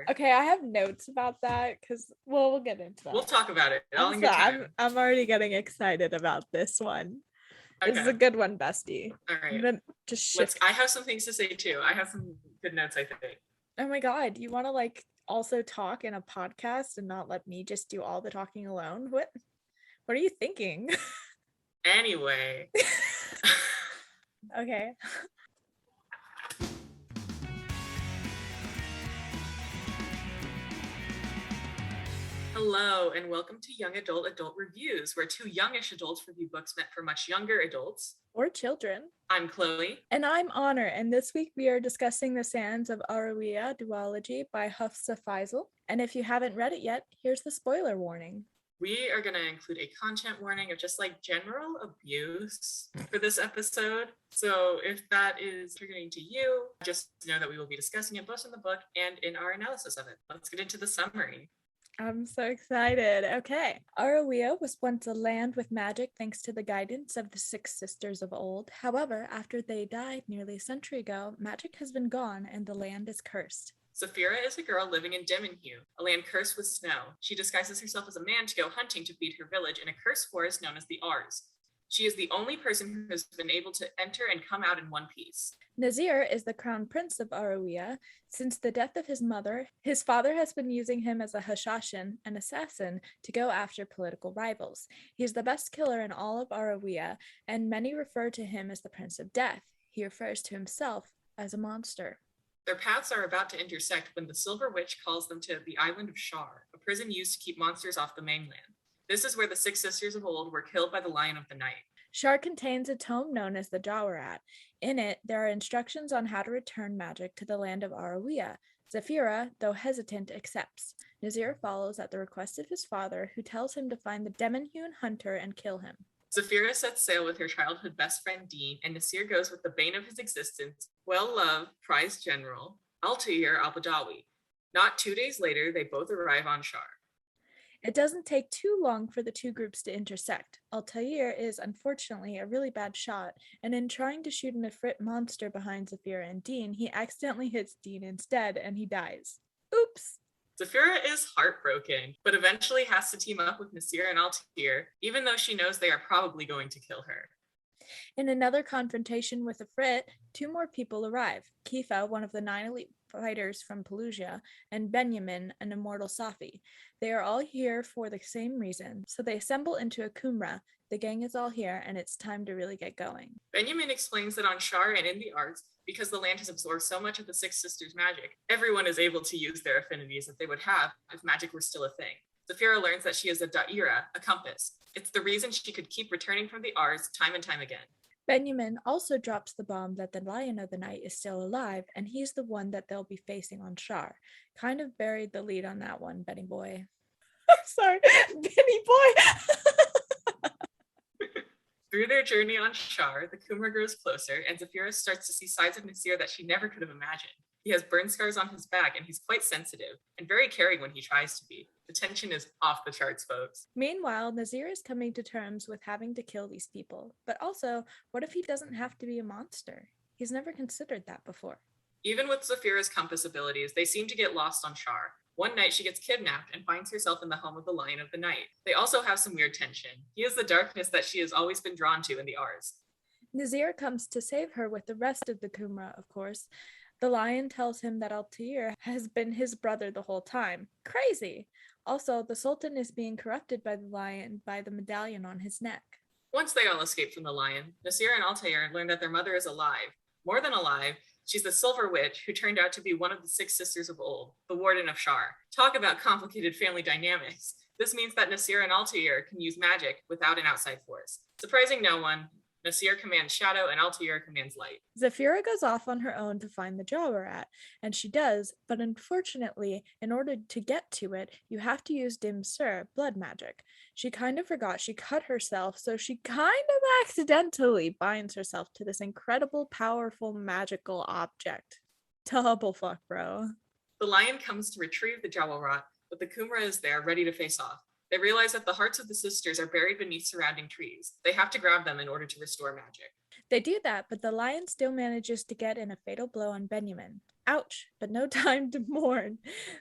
Okay, I have notes about that because, well, we'll get into that. We'll talk about it. All in good time. I'm already getting excited about this one. Okay. This is a good one, bestie. All right. I'm gonna just shift. I have some things to say too. I have some good notes, I think. Oh my god, you want to like also talk in a podcast and not let me just do all the talking alone? What are you thinking? Anyway. Okay. Hello, and welcome to Young Adult Reviews, where two youngish adults review books meant for much younger adults. Or children. I'm Chloe. And I'm Honor, and this week we are discussing The Sands of Arawiya duology by Hafsa Faisal. And if you haven't read it yet, here's the spoiler warning. We are going to include a content warning of just like general abuse for this episode. So if that is triggering to you, just know that we will be discussing it both in the book and in our analysis of it. Let's get into the summary. I'm so excited. Okay. Arawiya was once a land with magic thanks to the guidance of the six sisters of old. However, after they died nearly a century ago, magic has been gone and the land is cursed. Zephyr is a girl living in Demenhue, a land cursed with snow. She disguises herself as a man to go hunting to feed her village in a cursed forest known as the Ars. She is the only person who has been able to enter and come out in one piece. Nazir is the crown prince of Arawiya. Since the death of his mother, his father has been using him as a hashashin, an assassin, to go after political rivals. He is the best killer in all of Arawiya, and many refer to him as the Prince of Death. He refers to himself as a monster. Their paths are about to intersect when the Silver Witch calls them to the island of Shar, a prison used to keep monsters off the mainland. This is where the six sisters of old were killed by the Lion of the Night. Shar contains a tome known as the Jawarat. In it, there are instructions on how to return magic to the land of Arawiya. Zephyra, though hesitant, accepts. Nazir follows at the request of his father, who tells him to find the Demenhue hunter and kill him. Zephyra sets sail with her childhood best friend Dean, and Nasir goes with the bane of his existence, well-loved prized general, Altair al-Badawi. Not 2 days later, they both arrive on Shar. It doesn't take too long for the two groups to intersect. Altair is, unfortunately, a really bad shot, and in trying to shoot an Ifrit monster behind Zephyra and Dean, he accidentally hits Dean instead, and he dies. Oops! Zephyra is heartbroken, but eventually has to team up with Nasir and Altair, even though she knows they are probably going to kill her. In another confrontation with Ifrit, two more people arrive. Kifa, one of the 9 elite fighters from Pelusia, and Benjamin, an immortal Safi. They are all here for the same reason, so they assemble into a Kumra. The gang is all here, and it's time to really get going. Benjamin explains that on Shar and in the Arts, because the land has absorbed so much of the Six Sisters' magic, everyone is able to use their affinities that they would have if magic were still a thing. Zephyra learns that she is a da'ira, a compass. It's the reason she could keep returning from the Ars time and time again. Benjamin also drops the bomb that the Lion of the Night is still alive, and he's the one that they'll be facing on Shar. Kind of buried the lead on that one, Benny boy. Sorry, Benny boy! Through their journey on Shar, the Kumra grows closer, and Zephyra starts to see sides of Nasir that she never could have imagined. He has burn scars on his back, and he's quite sensitive, and very caring when he tries to be. The tension is off the charts, folks. Meanwhile, Nazir is coming to terms with having to kill these people. But also, what if he doesn't have to be a monster? He's never considered that before. Even with Zephyra's compass abilities, they seem to get lost on Shar. One night, she gets kidnapped and finds herself in the home of the Lion of the Night. They also have some weird tension. He is the darkness that she has always been drawn to in the Ars. Nazir comes to save her with the rest of the Kumra, of course. The lion tells him that Altair has been his brother the whole time. Crazy! Also, the Sultan is being corrupted by the lion by the medallion on his neck. Once they all escape from the lion, Nasir and Altair learn that their mother is alive. More than alive, she's the Silver Witch who turned out to be one of the Six Sisters of old, the Warden of Shar. Talk about complicated family dynamics. This means that Nasir and Altair can use magic without an outside force. Surprising no one, Nasir commands shadow and Altair commands light. Zephyra goes off on her own to find the Jawarat, and she does, but unfortunately, in order to get to it, you have to use Dim Sur, blood magic. She kind of forgot she cut herself, so she kind of accidentally binds herself to this incredible, powerful, magical object. Double fuck, bro. The lion comes to retrieve the Jawarat, but the Kumra is there, ready to face off. They realize that the hearts of the sisters are buried beneath surrounding trees. They have to grab them in order to restore magic. They do that, but the lion still manages to get in a fatal blow on Benjamin. Ouch, but no time to mourn.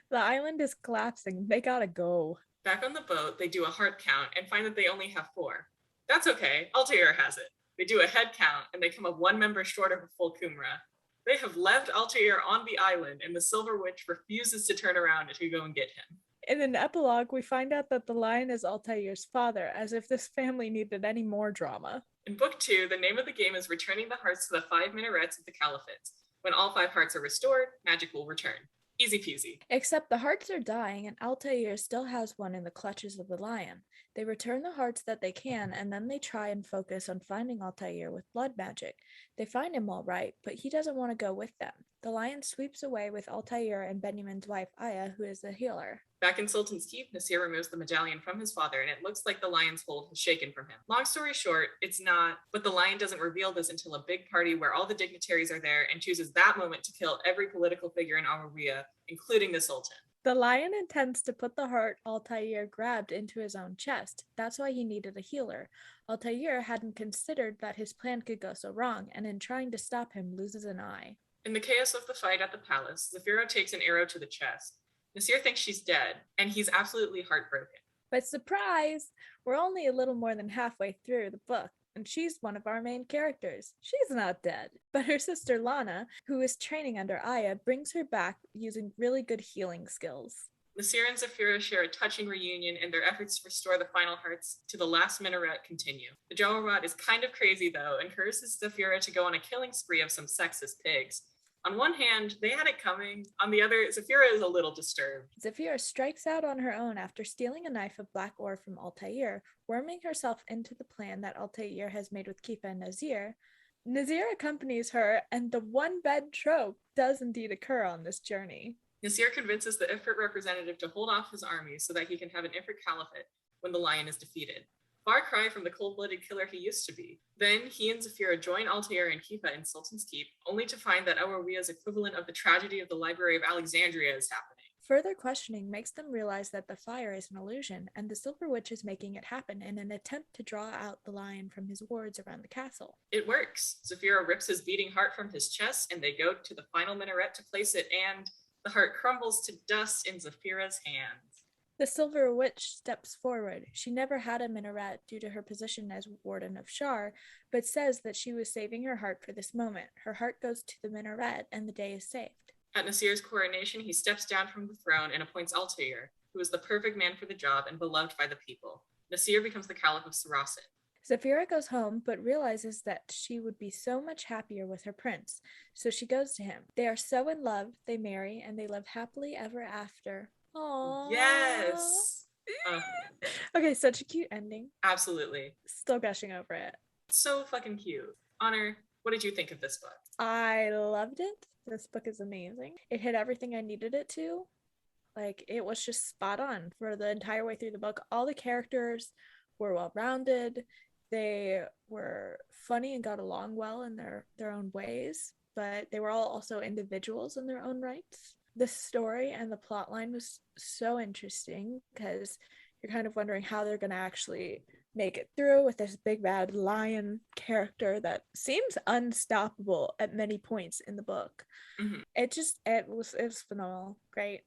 The island is collapsing. They gotta go. Back on the boat, they do a heart count and find that they only have 4. That's okay, Altair has it. They do a head count and they come up 1 member short of a full Kumra. They have left Altair on the island and the Silver Witch refuses to turn around to go and get him. In an epilogue, we find out that the lion is Altair's father, as if this family needed any more drama. In book 2, the name of the game is returning the hearts to the 5 minarets of the Caliphate. When all 5 hearts are restored, magic will return. Easy peasy. Except the hearts are dying, and Altair still has one in the clutches of the lion. They return the hearts that they can, and then they try and focus on finding Altair with blood magic. They find him all right, but he doesn't want to go with them. The lion sweeps away with Altair and Benjamin's wife Aya, who is the healer. Back in Sultan's Keep, Nasir removes the medallion from his father, and it looks like the lion's hold has shaken from him. Long story short, it's not, but the lion doesn't reveal this until a big party where all the dignitaries are there and chooses that moment to kill every political figure in Arawiya, including the Sultan. The lion intends to put the heart Altair grabbed into his own chest. That's why he needed a healer. Altair hadn't considered that his plan could go so wrong, and in trying to stop him, loses an eye. In the chaos of the fight at the palace, Zephyr takes an arrow to the chest. Nasir thinks she's dead, and he's absolutely heartbroken. But surprise! We're only a little more than halfway through the book, and she's one of our main characters. She's not dead, but her sister Lana, who is training under Aya, brings her back using really good healing skills. Nasir and Zephyr share a touching reunion, and their efforts to restore the final hearts to the last minaret continue. The Jawharot is kind of crazy, though, and encourages Zephyr to go on a killing spree of some sexist pigs. On one hand, they had it coming. On the other, Zephyr is a little disturbed. Zephyr strikes out on her own after stealing a knife of black ore from Altair, worming herself into the plan that Altair has made with Kifa and Nazir. Nazir accompanies her, and the one-bed trope does indeed occur on this journey. Nasir convinces the Ifrit representative to hold off his army so that he can have an Ifrit caliphate when the lion is defeated. Far cry from the cold-blooded killer he used to be. Then he and Zephyr join Altair and Kifa in Sultan's Keep, only to find that Arawiya's equivalent of the tragedy of the Library of Alexandria is happening. Further questioning makes them realize that the fire is an illusion, and the Silver Witch is making it happen in an attempt to draw out the lion from his wards around the castle. It works. Zephyr rips his beating heart from his chest, and they go to the final minaret to place it, and the heart crumbles to dust in Zephyra's hands. The Silver Witch steps forward. She never had a minaret due to her position as Warden of Shar, but says that she was saving her heart for this moment. Her heart goes to the minaret, and the day is saved. At Nasir's coronation, he steps down from the throne and appoints Altair, who is the perfect man for the job and beloved by the people. Nasir becomes the Caliph of Sarasit. Zephyra goes home, but realizes that she would be so much happier with her prince, so she goes to him. They are so in love, they marry, and they live happily ever after. Aww. Yes! Okay, such a cute ending. Absolutely. Still gushing over it. So fucking cute. Honor, what did you think of this book? I loved it. This book is amazing. It hit everything I needed it to. Like, it was just spot on for the entire way through the book. All the characters were well-rounded. They were funny and got along well in their own ways, but they were all also individuals in their own rights. The story and the plot line was so interesting because you're kind of wondering how they're going to actually make it through with this big bad lion character that seems unstoppable at many points in the book. Mm-hmm. It was phenomenal. Great.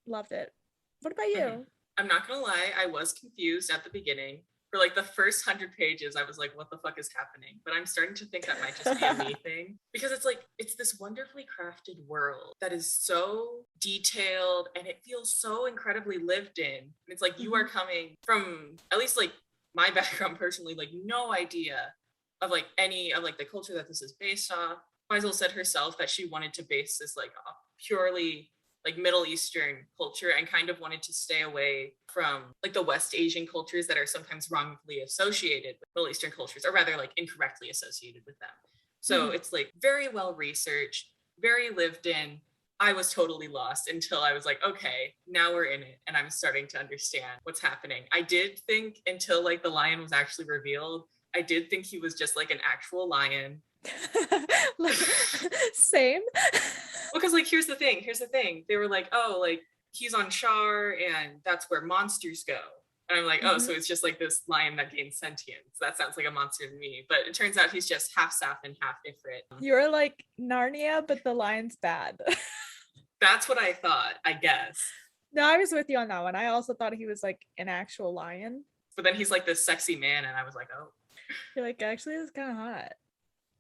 Loved it. What about you? Mm-hmm. I'm not gonna lie, I was confused at the beginning. For like the first 100 pages, I was like, what the fuck is happening? But I'm starting to think that might just be a me thing. Because it's this wonderfully crafted world that is so detailed and it feels so incredibly lived in. And it's like you are coming from, at least like my background personally, like no idea of like any of like the culture that this is based off. Faisal said herself that she wanted to base this like off purely like Middle Eastern culture and kind of wanted to stay away from like the West Asian cultures that are sometimes wrongfully associated with Middle Eastern cultures, or rather like incorrectly associated with them. So it's like very well researched, very lived in. I was totally lost until I was like, okay, now we're in it and I'm starting to understand what's happening. I did think until like the lion was actually revealed, I did think he was just like an actual lion. Same. Because like here's the thing they were like, oh, like he's on Shar and that's where monsters go, And I'm like, oh, so it's just like this lion that gains sentience. That sounds like a monster to me. But it turns out he's just half sap and half Ifrit. You're like Narnia, but the lion's bad. That's what I thought, I guess. No, I was with you on that one. I also thought he was like an actual lion. But then he's like this sexy man, and I was like, oh. You're like, actually, it's kind of hot.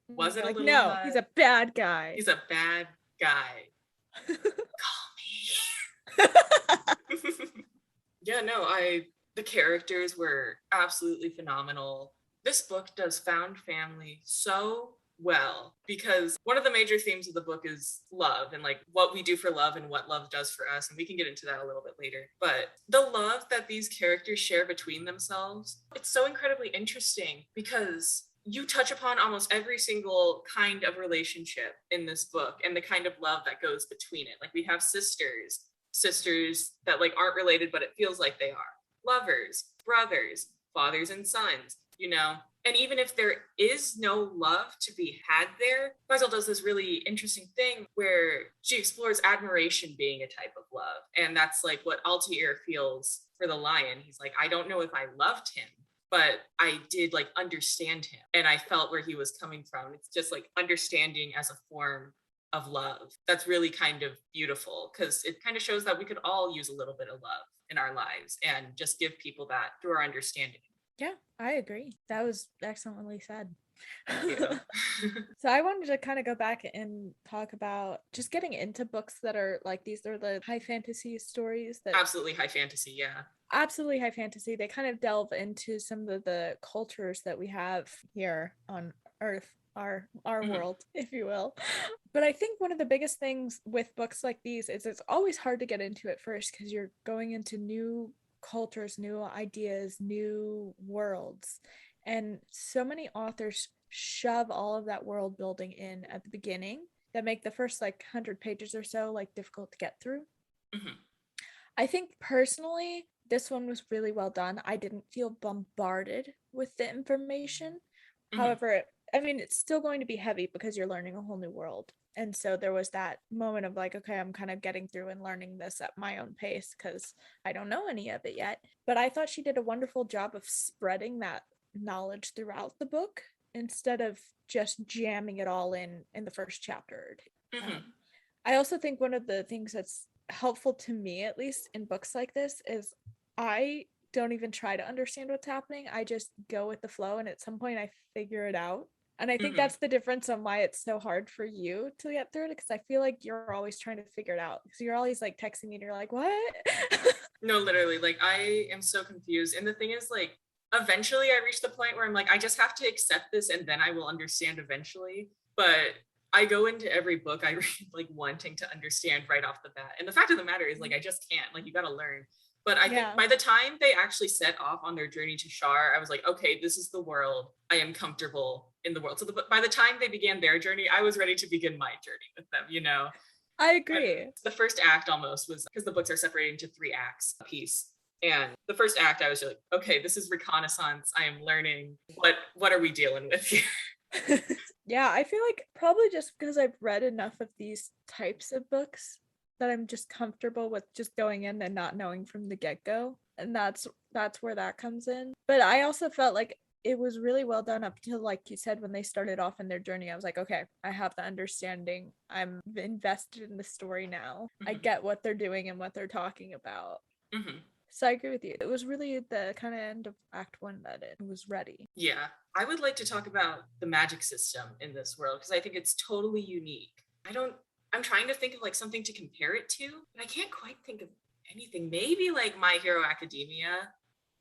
Was it like, a little no, hot? He's a bad guy. He's a bad guy. Call me. Yeah, no, the characters were absolutely phenomenal. This book does found family so well because one of the major themes of the book is love and like what we do for love and what love does for us, and we can get into that a little bit later. But the love that these characters share between themselves, it's so incredibly interesting because you touch upon almost every single kind of relationship in this book and the kind of love that goes between it. Like we have sisters that like aren't related but it feels like they are, lovers, brothers, fathers and sons, you know. And even if there is no love to be had there, Faisal does this really interesting thing where she explores admiration being a type of love. And that's like what Altair feels for the lion. He's like, I don't know if I loved him, but I did like understand him. And I felt where he was coming from. It's just like understanding as a form of love. That's really kind of beautiful because it kind of shows that we could all use a little bit of love in our lives and just give people that through our understanding. Yeah, I agree. That was excellently said. Yeah. So I wanted to kind of go back and talk about just getting into books that are like these are the high fantasy stories that Absolutely high fantasy, yeah. Absolutely high fantasy. They kind of delve into some of the cultures that we have here on Earth, our world, if you will. But I think one of the biggest things with books like these is it's always hard to get into it first because you're going into new cultures, new ideas, new worlds. And so many authors shove all of that world building in at the beginning that make the first like 100 pages or so like difficult to get through. I think personally, this one was really well done. I didn't feel bombarded with the information. However, I mean, it's still going to be heavy because you're learning a whole new world. And so there was that moment of like, okay, I'm kind of getting through and learning this at my own pace because I don't know any of it yet. But I thought she did a wonderful job of spreading that knowledge throughout the book instead of just jamming it all in the first chapter. I also think one of the things that's helpful to me, at least in books like this, is I don't even try to understand what's happening. I just go with the flow, and at some point I figure it out. And I think that's the difference on why it's so hard for you to get through it, because I feel like you're always trying to figure it out because you're always like texting me and you're like, what? No, literally, like I am so confused. And the thing is, like, eventually I reach the point where I'm like, I just have to accept this and then I will understand eventually. But I go into every book I read like wanting to understand right off the bat. And the fact of the matter is, like, I just can't. Like, you got to learn. But I think by the time they actually set off on their journey to Shar, I was like, okay, this is the world. I am comfortable in the world. So by the time they began their journey, I was ready to begin my journey with them, you know? I agree. But the first act almost was, because the books are separated into 3 acts a piece. And the first act, I was like, okay, this is reconnaissance. I am learning. What are we dealing with here? Yeah, I feel like probably just because I've read enough of these types of books that I'm just comfortable with just going in and not knowing from the get-go. And that's where that comes in. But I also felt like it was really well done up till, like you said, when they started off in their journey. I was like, okay, I have the understanding. I'm invested in the story now. I get what they're doing and what they're talking about. So I agree with you. It was really the kind of end of Act 1 that it was ready. Yeah. I would like to talk about the magic system in this world because I think it's totally unique. I'm trying to think of like something to compare it to, but I can't quite think of anything. Maybe like My Hero Academia,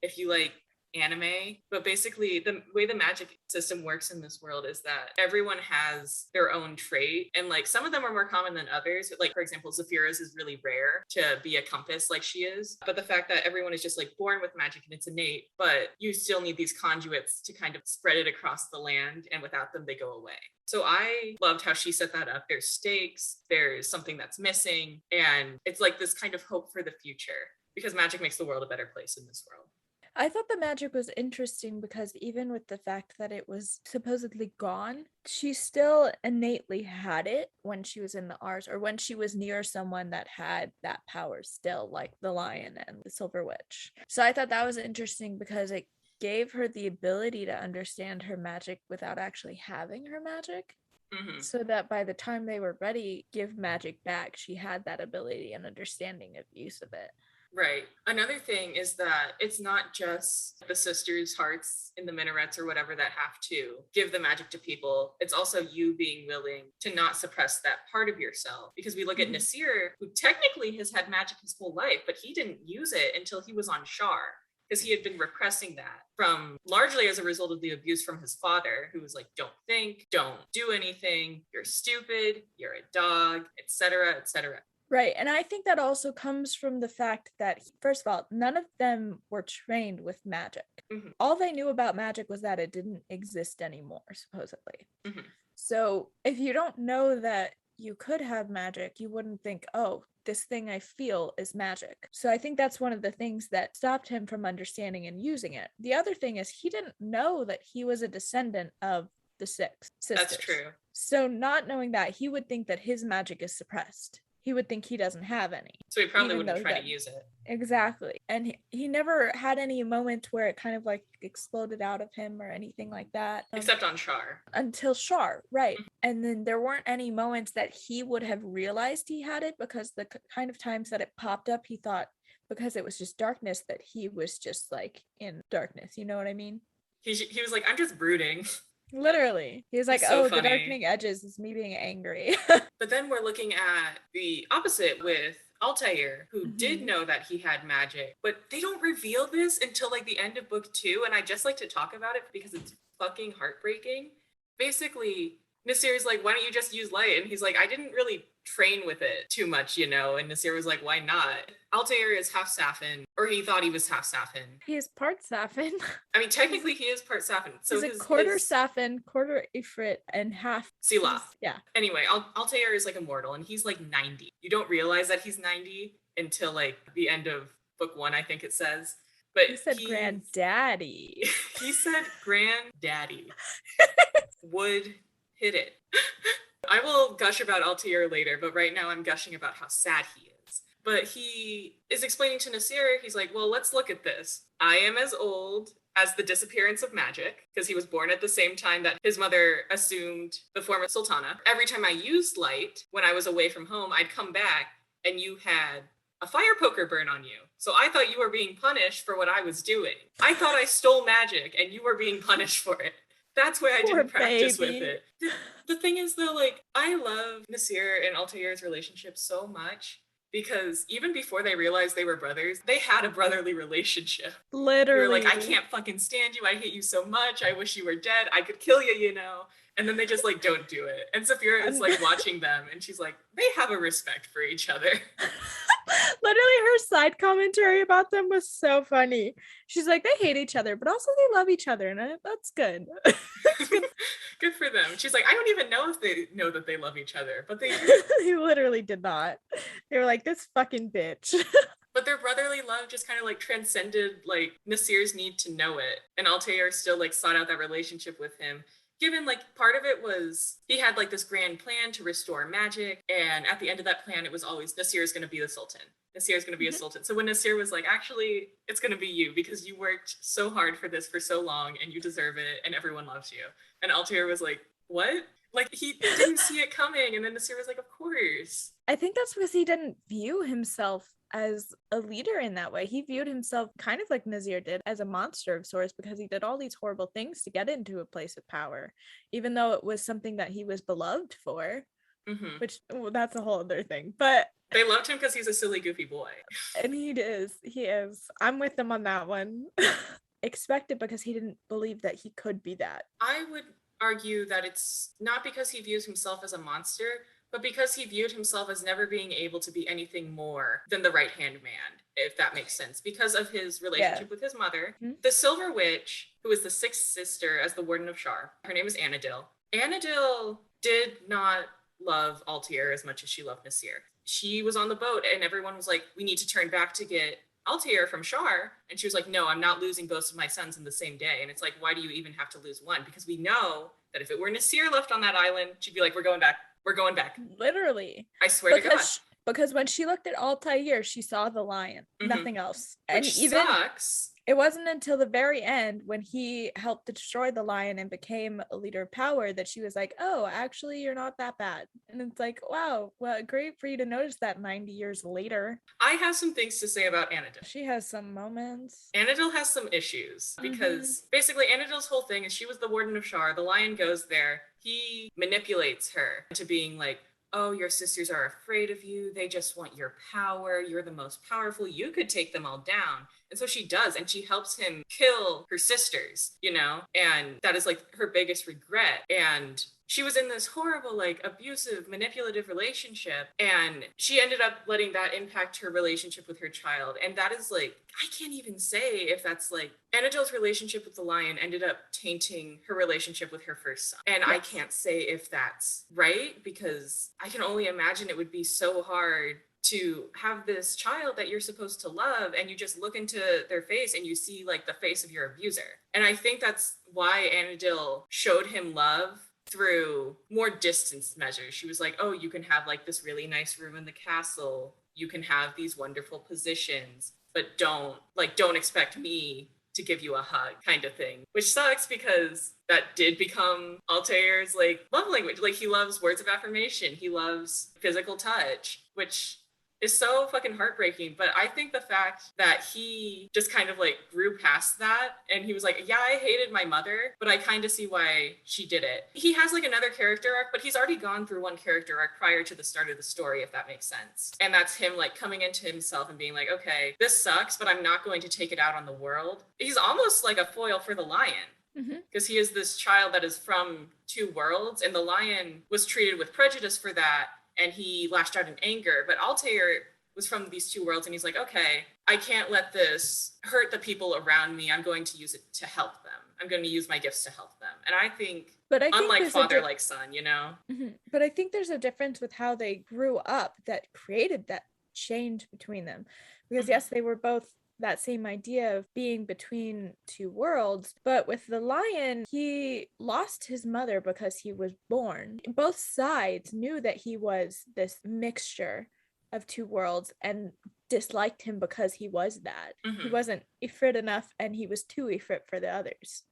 if you like anime. But basically the way the magic system works in this world is that everyone has their own trait, and like some of them are more common than others. Like, for example, Zephyra's is really rare to be a compass like she is, but the fact that everyone is just like born with magic and it's innate, but you still need these conduits to kind of spread it across the land, and without them they go away. So I loved how she set that up. There's stakes, there's something that's missing, and it's like this kind of hope for the future because magic makes the world a better place in this world. I thought the magic was interesting because even with the fact that it was supposedly gone, she still innately had it when she was in the R's or when she was near someone that had that power still, like the lion and the silver witch. So I thought that was interesting because it gave her the ability to understand her magic without actually having her magic. Mm-hmm. So that by the time they were ready, give magic back, she had that ability and understanding of use of it. Right. Another thing is that it's not just the sisters' hearts in the minarets or whatever that have to give the magic to people. It's also you being willing to not suppress that part of yourself. Because we look at Nasir, who technically has had magic his whole life, but he didn't use it until he was on Shar. Because he had been repressing that from largely as a result of the abuse from his father, who was like, don't think, don't do anything, you're stupid, you're a dog, etc., etc. Right. And I think that also comes from the fact that, first of all, none of them were trained with magic. Mm-hmm. All they knew about magic was that it didn't exist anymore, supposedly. Mm-hmm. So if you don't know that you could have magic, you wouldn't think, oh, this thing I feel is magic. So I think that's one of the things that stopped him from understanding and using it. The other thing is he didn't know that he was a descendant of the six sisters. That's true. So not knowing that, he would think that his magic is suppressed. He would think he doesn't have any. So he probably wouldn't try to use it. Exactly. And he never had any moment where it kind of like exploded out of him or anything like that. Except on Shar. Until Shar, right. And then there weren't any moments that he would have realized he had it because the kind of times that it popped up, he thought because it was just darkness that he was just like in darkness. You know what I mean? He was like, I'm just brooding. Literally. He was like, so oh, funny. The darkening edges is me being angry. But then we're looking at the opposite with Altair, who did know that he had magic, but they don't reveal this until like the end of book 2, and I just like to talk about it because it's fucking heartbreaking. Basically, Nasir's like, why don't you just use light? And he's like, I didn't really train with it too much, you know? And Nasir was like, why not? Altair is half Safin, or he thought he was half Safin. He is part Safin. I mean, technically he is part Safin. So he's a quarter Safin, quarter Ifrit, and half Sila. Yeah. Anyway, Altair is like immortal, and he's like 90. You don't realize that he's 90 until like the end of book 1, I think it says. But he said granddaddy. He said granddaddy. Would hit it. I will gush about Altair later, but right now I'm gushing about how sad he is. But he is explaining to Nasir, he's like, well, let's look at this. I am as old as the disappearance of magic, because he was born at the same time that his mother assumed the form of Sultana. Every time I used light, when I was away from home, I'd come back and you had a fire poker burn on you. So I thought you were being punished for what I was doing. I thought I stole magic and you were being punished for it. That's why I didn't practice with it. The thing is, though, like, I love Nasir and Altair's relationship so much because even before they realized they were brothers, they had a brotherly relationship. Literally. They were like, I can't fucking stand you. I hate you so much. I wish you were dead. I could kill you, you know? And then they just, like, don't do it. And Zephyr is, like, watching them, and she's like, they have a respect for each other. Literally, her side commentary about them was so funny. She's like, they hate each other, but also they love each other, and that's good. Good for them. She's like, I don't even know if they know that they love each other, but they do. They literally did not. They were like, this fucking bitch. But their brotherly love just kind of like transcended like Nasir's need to know it. And Altair still like sought out that relationship with him. Given like part of it was he had like this grand plan to restore magic. And at the end of that plan, it was always Nasir is going to be the Sultan. Nasir is going to be a Sultan. So when Nasir was like, actually, it's going to be you because you worked so hard for this for so long and you deserve it and everyone loves you. And Altair was like, what? Like he didn't see it coming. And then Nasir was like, of course. I think that's because he didn't view himself as a leader in that way. He viewed himself kind of like Nasir did as a monster of sorts because he did all these horrible things to get into a place of power, even though it was something that he was beloved for, which that's a whole other thing. But they loved him because he's a silly, goofy boy. And he is. I'm with them on that one. Expected because he didn't believe that he could be that. I would argue that it's not because he views himself as a monster, but because he viewed himself as never being able to be anything more than the right-hand man, if that makes sense, because of his relationship with his mother. The Silver Witch, who is the sixth sister as the Warden of Shar, her name is Anadil. Anadil did not love Altair as much as she loved Nasir. She was on the boat and everyone was like, we need to turn back to get Altair from Shar, and she was like, no, I'm not losing both of my sons in the same day. And it's like, why do you even have to lose one? Because we know that if it were Nasir left on that island, she'd be like, we're going back. We're going back. Literally. I swear to God. Because when she looked at Altair, she saw the lion, nothing else. And Which even sucks. It wasn't until the very end when he helped destroy the lion and became a leader of power that she was like, oh, actually, you're not that bad. And it's like, wow, well, great for you to notice that 90 years later. I have some things to say about Anadil. She has some moments. Anadil has some issues because basically Anadil's whole thing is she was the warden of Shar. The lion goes there. He manipulates her into being like, oh, your sisters are afraid of you. They just want your power. You're the most powerful. You could take them all down. And so she does. And she helps him kill her sisters, you know? And that is like her biggest regret. And she was in this horrible, like, abusive, manipulative relationship. And she ended up letting that impact her relationship with her child. And that is like, I can't even say if that's like, Anadil's relationship with the lion ended up tainting her relationship with her first son. And I can't say if that's right, because I can only imagine it would be so hard to have this child that you're supposed to love, and you just look into their face and you see like the face of your abuser. And I think that's why Anadil showed him love through more distance measures. She was like, oh, you can have like this really nice room in the castle. You can have these wonderful positions, but don't expect me to give you a hug, kind of thing. Which sucks because that did become Altair's like love language. Like, he loves words of affirmation. He loves physical touch, which is so fucking heartbreaking. But I think the fact that he just kind of like grew past that, and he was like, yeah, I hated my mother, but I kind of see why she did it. He has like another character arc, but he's already gone through one character arc prior to the start of the story, if that makes sense. And that's him like coming into himself and being like, okay, this sucks, but I'm not going to take it out on the world. He's almost like a foil for the lion. Because he is this child that is from two worlds, and the lion was treated with prejudice for that, and he lashed out in anger. But Altair was from these two worlds, and he's like, okay, I can't let this hurt the people around me. I'm going to use it to help them. I'm going to use my gifts to help them. And I think, unlike father, like son, you know? But I think there's a difference with how they grew up that created that change between them. Because yes, they were both that same idea of being between two worlds, but with the lion, he lost his mother because he was born. Both sides knew that he was this mixture of two worlds and disliked him because he was that. He wasn't Ifrit enough, and he was too Ifrit for the others.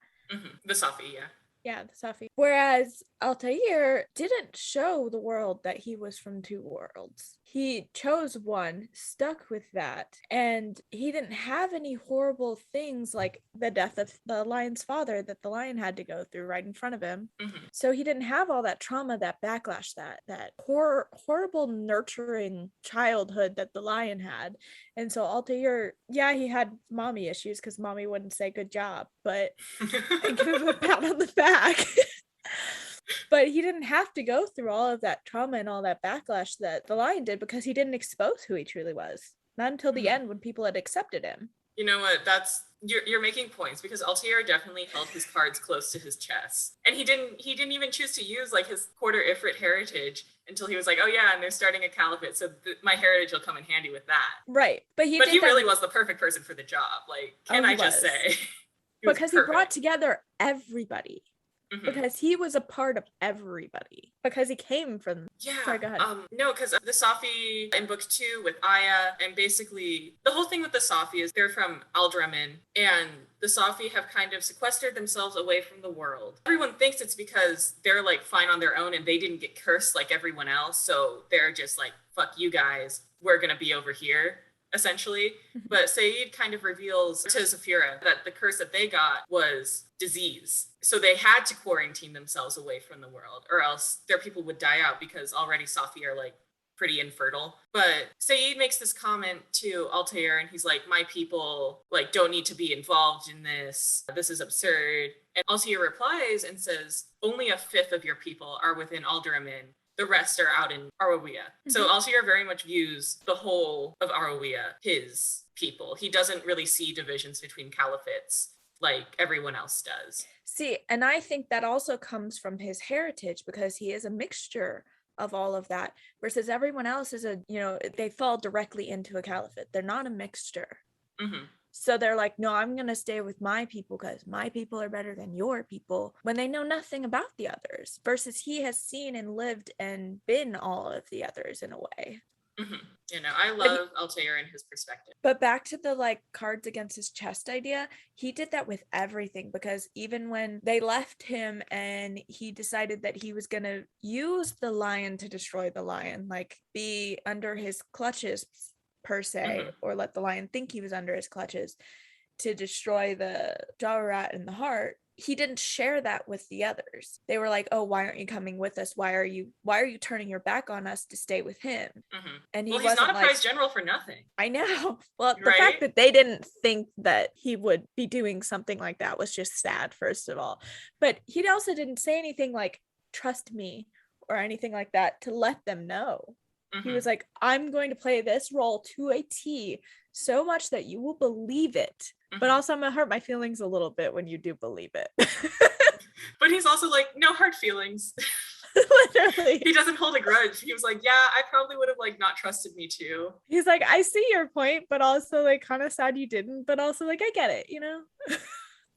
The Safi, yeah. Yeah, the Safi. Whereas Altair didn't show the world that he was from two worlds. He chose one, stuck with that, and he didn't have any horrible things like the death of the lion's father that the lion had to go through right in front of him. So he didn't have all that trauma, that backlash, that horrible nurturing childhood that the lion had. And so Altair, yeah, he had mommy issues because mommy wouldn't say good job, but and give him a pat on the back. But he didn't have to go through all of that trauma and all that backlash that the lion did, because he didn't expose who he truly was. Not until the end, when people had accepted him. You know what? You're making points, because Altair definitely held his cards close to his chest, and he didn't even choose to use like his quarter Ifrit heritage until he was like, oh yeah, and they're starting a caliphate, so my heritage will come in handy with that. Right, but he really was the perfect person for the job. Like, can I just say? Because he brought together everybody. Because he was a part of everybody. Because he came from... Yeah. Sorry, go ahead. No, because the Safi in book 2 with Aya, and basically the whole thing with the Safi is they're from Aldramin, and the Safi have kind of sequestered themselves away from the world. Everyone thinks it's because they're like fine on their own and they didn't get cursed like everyone else, so they're just like, fuck you guys, we're gonna be over here, essentially. But Saeed kind of reveals to Zephyra that the curse that they got was disease. So they had to quarantine themselves away from the world, or else their people would die out, because already Safi are like pretty infertile. But Saeed makes this comment to Altair, and he's like, my people like don't need to be involved in this. This is absurd. And Altair replies and says, only a fifth of your people are within Aldramin. The rest are out in Arawiya. So Altair very much views the whole of Arawiya his people. He doesn't really see divisions between caliphates like everyone else does. See, and I think that also comes from his heritage, because he is a mixture of all of that, versus everyone else is they fall directly into a caliphate. They're not a mixture. Mm-hmm. So they're like, no, I'm going to stay with my people because my people are better than your people, when they know nothing about the others, versus he has seen and lived and been all of the others in a way. Mm-hmm. I But love Altair and his perspective. But back to the like cards against his chest idea, he did that with everything, because even when they left him and he decided that he was going to use the lion to destroy the lion, like be under his clutches per se, Mm-hmm. or let the lion think he was under his clutches to destroy the Jawa rat in the heart, he didn't share that with the others. They were like, oh, why aren't you coming with us? Why are you turning your back on us to stay with him? Mm-hmm. And he Well, he's wasn't not a like, prize general for nothing. I know. Well, the fact Right? that they didn't think that he would be doing something like that was just sad, first of all. But he also didn't say anything like, trust me, or anything like that to let them know. He Mm-hmm. was like, I'm going to play this role to a T so much that you will believe it. But Mm-hmm. also, I'm going to hurt my feelings a little bit when you do believe it. But he's also like, no hard feelings. Literally. He doesn't hold a grudge. He was like, yeah, I probably would have like not trusted me too. He's like, I see your point, but also like kind of sad you didn't, but also like, I get it, you know?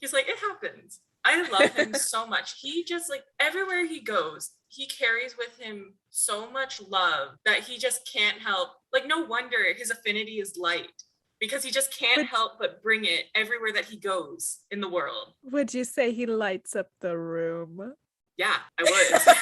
He's like, it happens. I love him so much. He just like everywhere he goes, he carries with him so much love that he just can't help. Like, no wonder his affinity is light, because he just can't help but bring it everywhere that he goes in the world. Would you say he lights up the room? Yeah, I would.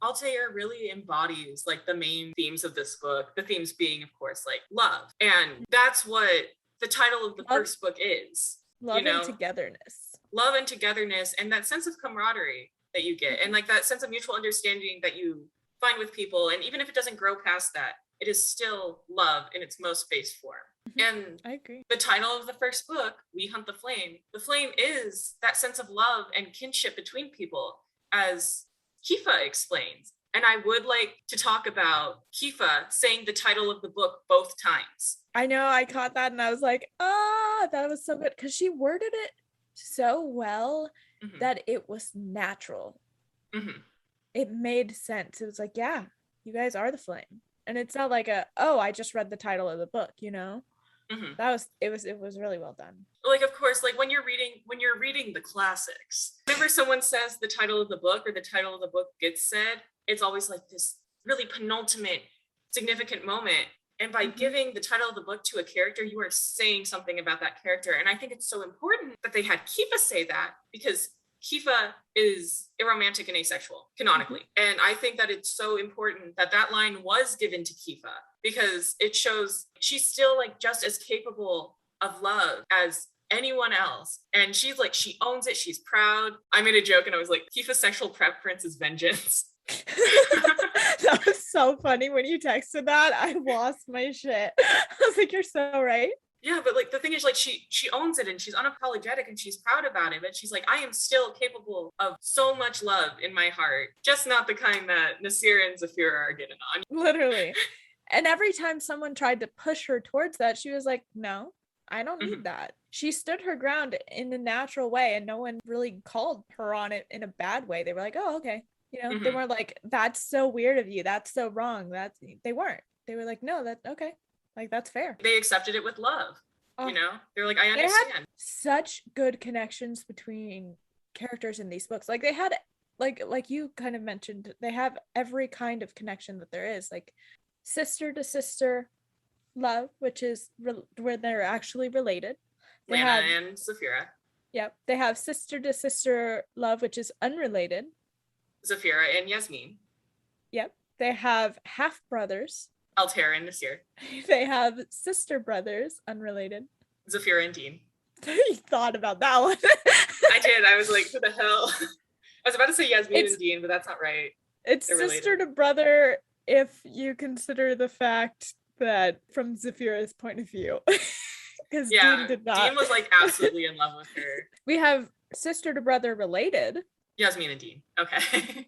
Altair really embodies like the main themes of this book. The themes being, of course, like love. And that's what the title of the first book is. Love and togetherness. Love and togetherness, and that sense of camaraderie that you get, and like that sense of mutual understanding that you find with people. And even if it doesn't grow past that, it is still love in its most base form. And I agree. The title of the first book, We Hunt the Flame. The flame is that sense of love and kinship between people, as Kifa explains. And I would like to talk about Kifa saying the title of the book both times. I know, I caught that and I was like, that was so good, because she worded it so well that it was natural. It made sense. It was like, yeah, you guys are the flame. And it's not like I just read the title of the book, you know? It was really well done. Like, of course, like when you're reading the classics, whenever someone says the title of the book or the title of the book gets said, it's always like this really penultimate significant moment. And by giving the title of the book to a character, you are saying something about that character. And I think it's so important that they had Kifa say that, because Kifa is aromantic and asexual, canonically. And I think that it's so important that that line was given to Kifa, because it shows she's still like just as capable of love as anyone else. And she's like, she owns it. She's proud. I made a joke and I was like, Kifa's sexual preference is vengeance. That was so funny when you texted that. I lost my shit. I was like, you're so right. Yeah, but like the thing is, like she owns it and she's unapologetic and she's proud about it. But she's like, I am still capable of so much love in my heart, just not the kind that Nasir and Zephyr are getting on. Literally. And every time someone tried to push her towards that, she was like, no, I don't need that. She stood her ground in a natural way, and no one really called her on it in a bad way. They were like, oh, okay. You know, they weren't like, that's so weird of you. That's so wrong. They weren't. They were like, no, that's okay. Like, that's fair. They accepted it with love. You know, they're like, I understand. They had such good connections between characters in these books. Like, they had, like you kind of mentioned, they have every kind of connection that there is. Like, sister to sister love, which is where they're actually related. Lana and Zephyra. Yep. They have sister to sister love, which is unrelated. Zephyra and Yasmin. Yep. They have half brothers. Altair and Nasir. They have sister brothers, unrelated. Zephyra and Dean. You thought about that one. I did. I was like, who the hell? I was about to say Yasmin and Dean, but that's not right. It's they're sister related to brother if you consider the fact that from Zephyra's point of view. Because Dean did not. Dean was like absolutely in love with her. We have sister to brother related. Yasmin and Dean. Okay.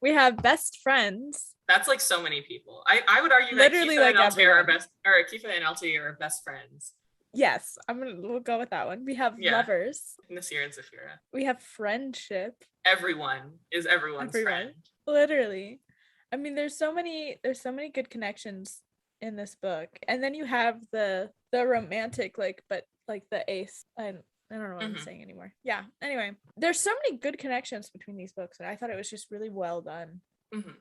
We have best friends. That's like so many people. I would argue literally that Kifa like and Altair are best, or Kifa and Altair are best friends. Yes, we'll go with that one. We have lovers. Nasir and Zephyra. We have friendship. Everyone is everyone's friend. Literally. I mean, there's so many good connections in this book. And then you have the romantic, like, but like the ace. I don't know what I'm saying anymore. Yeah. Anyway, there's so many good connections between these books, and I thought it was just really well done.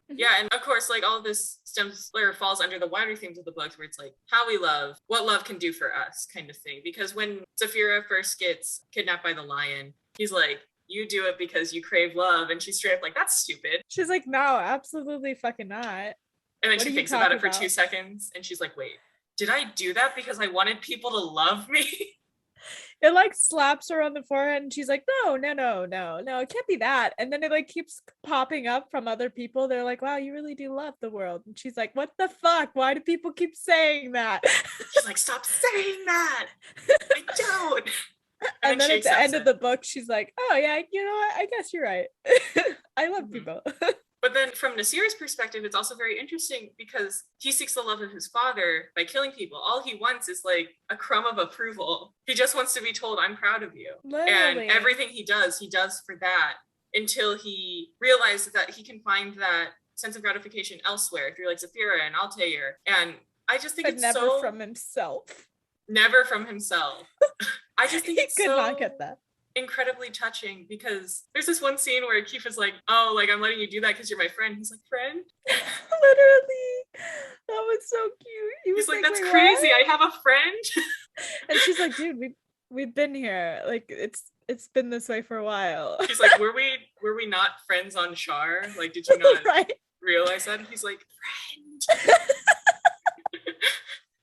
Yeah, and of course, like all of this stems or falls under the wider themes of the books, where it's like how we love, what love can do for us, kind of thing. Because when Zephyra first gets kidnapped by the lion, he's like, "You do it because you crave love," and she's straight up like, "That's stupid." She's like, "No, absolutely fucking not." And then What she are you thinks about it for talking 2 about? seconds, and she's like, "Wait, did I do that because I wanted people to love me?" It like slaps her on the forehead, and she's like, "No, no, no, no, no, it can't be that." And then it like keeps popping up from other people. They're like, "Wow, you really do love the world." And she's like, "What the fuck? Why do people keep saying that?" She's like, "Stop saying that. I don't." And then she at the end accepts of the book, she's like, "Oh yeah, you know what? I guess you're right. I love people." But then from Nasir's perspective, it's also very interesting because he seeks the love of his father by killing people. All he wants is like a crumb of approval. He just wants to be told, "I'm proud of you." Literally. And everything he does for that until he realizes that he can find that sense of gratification elsewhere through like Zephyra and Altair. And I just think But it's never so from himself. never from himself. I just think it's He could so not get that. incredibly touching because there's this one scene where Kiefer's like, "Oh, like I'm letting you do that because you're my friend." He's like, "Friend?" Literally. That was so cute. He was He's like, "That's "Wait, crazy. what?" I have a friend." And she's like, "Dude, we've been here. Like it's been this way for a while." He's like, were we not friends on Shar? Like, did you not Right. realize that? And he's like, "Friend."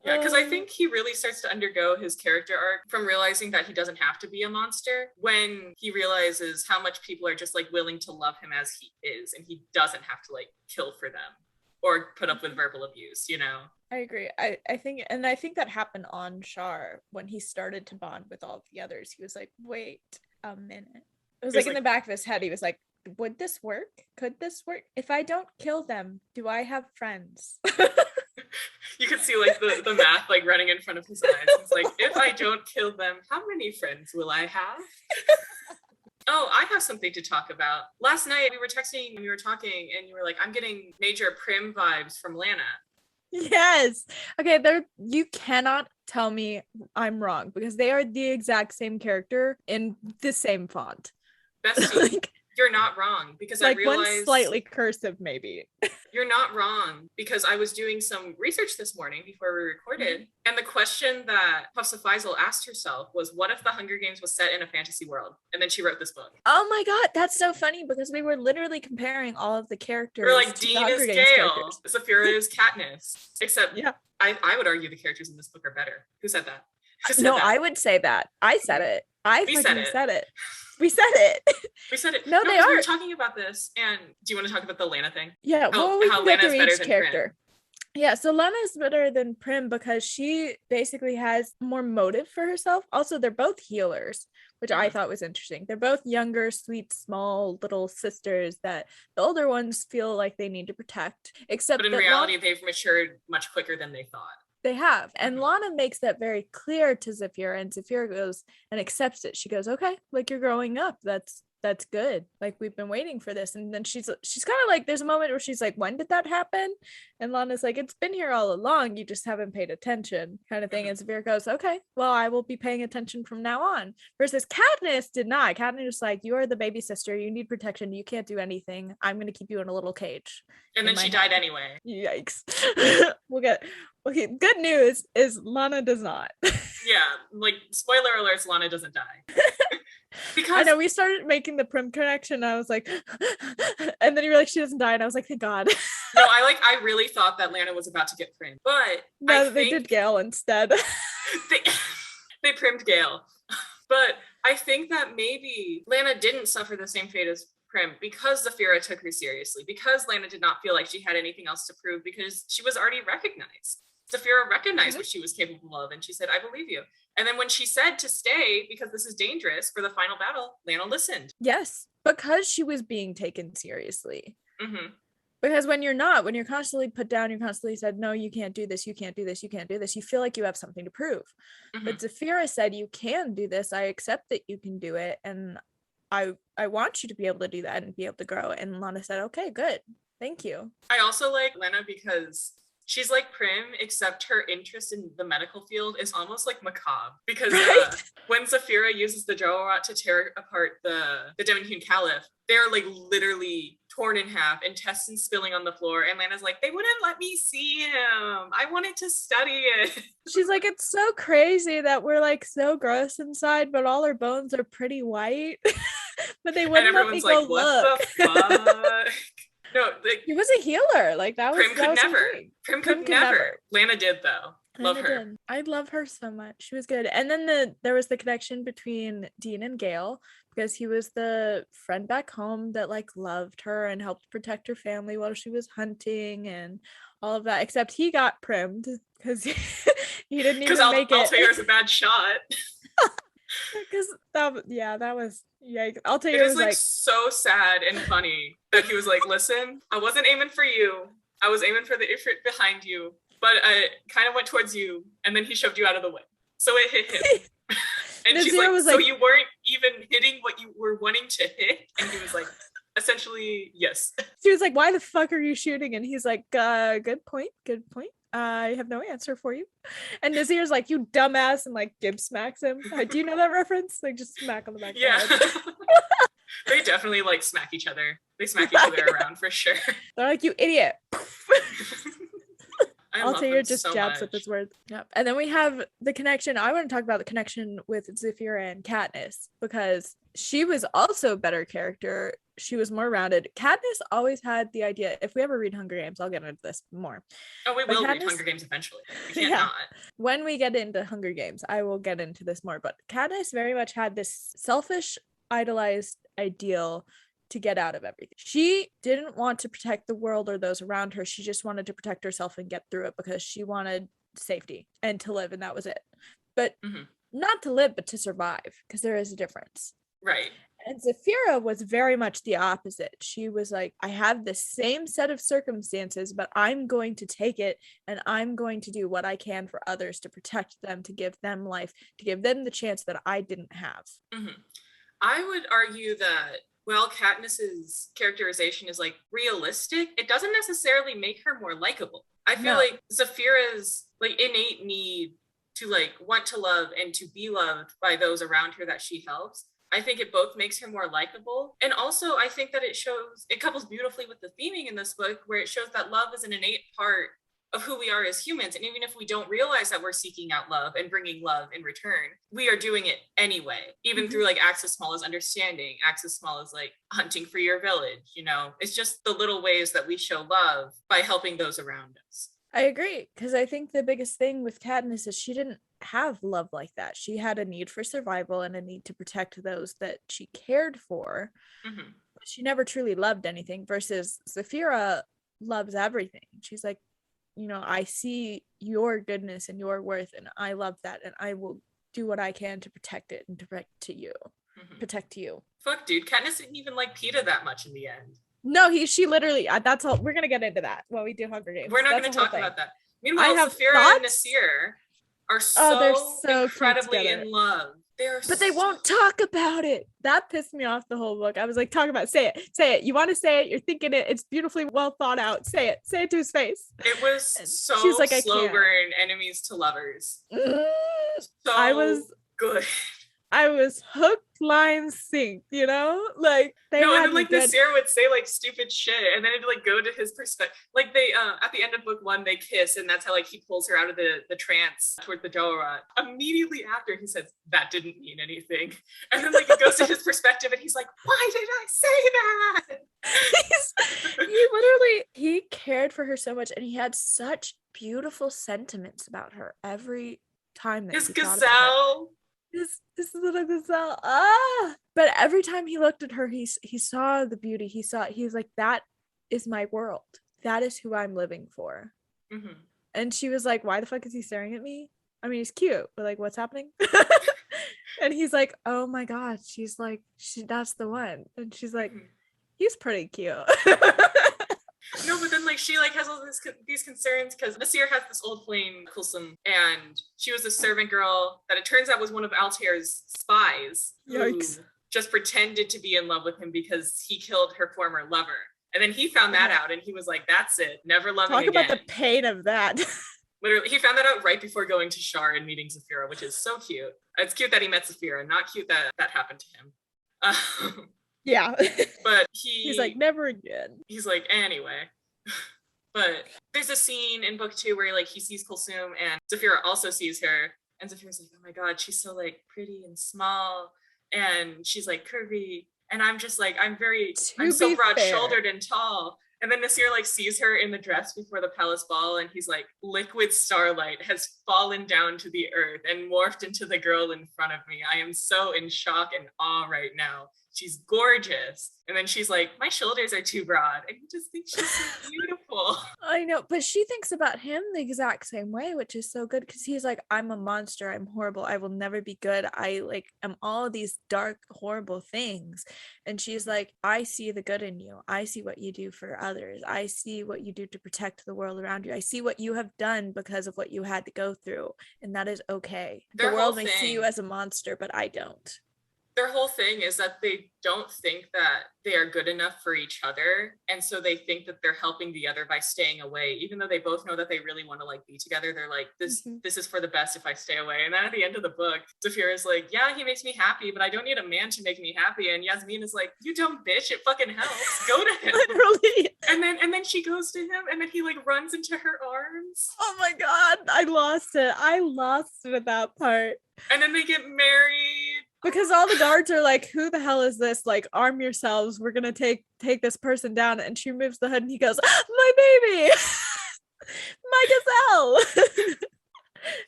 Yeah, because I think he really starts to undergo his character arc from realizing that he doesn't have to be a monster when he realizes how much people are just like willing to love him as he is, and he doesn't have to like kill for them or put up with verbal abuse, you know? I agree. I think that happened on Shar when he started to bond with all of the others. He was like, "Wait a minute." It was like in the back of his head, he was like, "Would this work? Could this work? If I don't kill them, do I have friends?" You could see like the math like running in front of his eyes. It's like, if I don't kill them, how many friends will I have? Oh, I have something to talk about. Last night we were texting and we were talking and you were like, "I'm getting major Prim vibes from Lana." Yes. Okay, you cannot tell me I'm wrong because they are the exact same character in the same font. Bestie, Like, you're not wrong because like I realized one slightly cursive maybe. you're not wrong because I was doing some research this morning before we recorded, and the question that Hafsa Faisal asked herself was, what if the Hunger Games was set in a fantasy world? And then she wrote this book. Oh my god, that's so funny because we were literally comparing all of the characters. We're like, to the Dean Hunger is Games Gale, characters. Zephyra is Katniss. Except, Yeah. I would argue the characters in this book are better. Who said that? Who said No, that? I would say that. I said it. We said it. said it. We said it. We said it. No, they 'cause are. We were talking about this, and do you want to talk about the Lana thing? Yeah, well, we can go Lana's through better each than character. Prim. Yeah, so Lana is better than Prim because she basically has more motive for herself. Also, they're both healers, which I thought was interesting. They're both younger, sweet, small little sisters that the older ones feel like they need to protect. Except but in that reality, they've matured much quicker than they thought. They have. And Lana makes that very clear to Zephyr, and Zephyr goes and accepts it. She goes, "Okay, like you're growing up. That's good. Like we've been waiting for this." And then she's kind of like, there's a moment where she's like, "When did that happen?" And Lana's like, "It's been here all along. You just haven't paid attention," kind of thing. And Zephyr goes, "Okay, well, I will be paying attention from now on." Versus Katniss did not. Katniss was like, "You are the baby sister. You need protection. You can't do anything. I'm going to keep you in a little cage." And then she died anyway. Yikes. Okay, good news is Lana does not. Yeah, like spoiler alerts, Lana doesn't die. Because I know we started making the Prim connection, and I was like, and then you were like, she doesn't die, and I was like, thank God. No, I really thought that Lana was about to get Prim, but no, they did Gale instead. they Primmed Gale, but I think that maybe Lana didn't suffer the same fate as Prim because Zephyra took her seriously, because Lana did not feel like she had anything else to prove, because she was already recognized. Zephyra recognized what she was capable of, and she said, "I believe you." And then when she said to stay because this is dangerous for the final battle, Lana listened. Yes, because she was being taken seriously. Because when you're constantly put down, you're constantly said, "No, you can't do this, you can't do this, you can't do this," you feel like you have something to prove. But Zephyra said, "You can do this. I accept that you can do it, and I want you to be able to do that and be able to grow." And Lana said, "Okay, good. Thank you." I also like Lana because She's like Prim, except her interest in the medical field is almost like macabre. Because Right? when Zephyra uses the Jorat to tear apart the Demenhune Caliph, they're like literally torn in half, intestines spilling on the floor. And Lana's like, they wouldn't let me see him. I wanted to study it. She's like, it's so crazy that we're like so gross inside, but all our bones are pretty white. But they And wouldn't let me everyone's go like, what look. the fuck? No, like, He was a healer. Like that was Prim could her never. thing. Prim Prim could could never. never. Lana did though. Love Lana her. did. I love her so much. She was good. And then there was the connection between Dean and Gale, because he was the friend back home that like loved her and helped protect her family while she was hunting and all of that. Except he got primmed because he didn't Because even make it. Altair's a bad shot. Because that was yeah. Altair It is was like like so sad and funny that he was like, listen, I wasn't aiming for you. I was aiming for the Ifrit behind you, but I kind of went towards you, and then he shoved you out of the way. So it hit him. And she's Nazir like, was so like- you weren't even hitting what you were wanting to hit? And he was like, essentially, yes. she was like, why the fuck are you shooting? And he's like, good point. I have no answer for you. And Nazir's like, you dumbass, and like Gibbs smacks him. Do you know that reference? Like just smack on the back Yeah. of the head. They definitely like smack each other. They smack each other around for sure. They're like, you idiot. I love Altair them just so jabs much. with his words. Yep. And then we have the connection. I want to talk about the connection with Zephyr and Katniss, because she was also a better character. She was more rounded. Katniss always had the idea, if we ever read Hunger Games, I'll get into this more. Oh, we But will read Katniss- Hunger Games eventually. We can't Yeah. not. When we get into Hunger Games, I will get into this more. But Katniss very much had this selfish, idolized ideal to get out of everything. She didn't want to protect the world or those around her. She just wanted to protect herself and get through it because she wanted safety and to live, and that was it. But not to live, but to survive, because there is a difference. Right. And Zephyra was very much the opposite. She was like, I have the same set of circumstances, but I'm going to take it and I'm going to do what I can for others to protect them, to give them life, to give them the chance that I didn't have. I would argue that while Katniss's characterization is like realistic, it doesn't necessarily make her more likable. I feel like Zephyra's like innate need to like want to love and to be loved by those around her that she helps, I think it both makes her more likable. And also I think that it couples beautifully with the theming in this book, where it shows that love is an innate part of who we are as humans. And even if we don't realize that we're seeking out love and bringing love in return, we are doing it anyway, even through like acts as small as understanding, acts as small as like hunting for your village, you know. It's just the little ways that we show love by helping those around us. I agree, because I think the biggest thing with Katniss is she didn't have love like that. She had a need for survival and a need to protect those that she cared for. But she never truly loved anything, versus Zephyra loves everything. She's like, you know, I see your goodness and your worth, and I love that, and I will do what I can to protect it and to protect you. Fuck, dude, Katniss didn't even like Peeta that much in the end. No, she literally, that's all. We're gonna get into that when we do Hunger Games. We're not That's going to a whole talk thing. about that. Meanwhile, Zephyra and Nasir are they're so so incredibly in love. But they won't talk about it. That pissed me off the whole book. I was like, talk about it. Say it. You want to say it. You're thinking it. It's beautifully well thought out. Say it to his face. It was so she's like, slow burn enemies to lovers. So good. I was hooked, line, sink, you know? Like they no, had and then like Nasir would say like stupid shit, and then it'd like go to his perspective. Like they at the end of book 1, they kiss, and that's how like he pulls her out of the trance toward the Jorat. Immediately after, he says, that didn't mean anything. And then like it goes to his perspective, and he's like, why did I say that? he cared for her so much, and he had such beautiful sentiments about her every time that his he thought about her. gazelle. This little gazelle. But every time he looked at her, he saw the beauty. He was like, that is my world. That is who I'm living for. And she was like, why the fuck is he staring at me? I mean, he's cute, but like, what's happening? And he's like, oh my god. She's like, that's the one. And she's like, he's pretty cute. No, but then like she like has all these concerns because Nasir has this old flame, Kulsum, and she was a servant girl that it turns out was one of Altair's spies. Yikes. Who just pretended to be in love with him because he killed her former lover. And then he found that out and he was like, that's it, never loving Talk again. about the pain of that. Literally, he found that out right before going to Shar and meeting Zephyra, which is so cute. It's cute that he met Zephyra, not cute that that happened to him. Yeah. But he's like, never again. He's like, anyway. But there's a scene in book 2 where like he sees Kulsum and Zephyra also sees her, and Zephyra's like, oh my god, she's so like pretty and small, and she's like curvy, and I'm just like, I'm so broad-shouldered and tall. And then Nasir like sees her in the dress before the palace ball, and he's like, liquid starlight has fallen down to the earth and morphed into the girl in front of me. I am so in shock and awe right now. She's gorgeous. And then she's like, my shoulders are too broad. And you just think she's so beautiful. I know, but she thinks about him the exact same way, which is so good, because he's like, I'm a monster, I'm horrible, I will never be good, I like am all of these dark, horrible things. And she's like, I see the good in you, I see what you do for others, I see what you do to protect the world around you, I see what you have done because of what you had to go through, and that is okay. The world may see you as a monster, but I don't. Their whole thing is that they don't think that they are good enough for each other, and so they think that they're helping the other by staying away, even though they both know that they really want to like be together. They're like, this is for the best if I stay away. And then at the end of the book, Zephyra is like, yeah, he makes me happy, but I don't need a man to make me happy. And Yasmin is like, you dumb bitch, it fucking helps, go to him. Literally. And then she goes to him, and then he like runs into her arms. Oh my god, I lost it at that part. And then they get married. Because all the guards are like, who the hell is this? Like, arm yourselves. We're going to take this person down. And she moves the hood and he goes, my baby, my gazelle.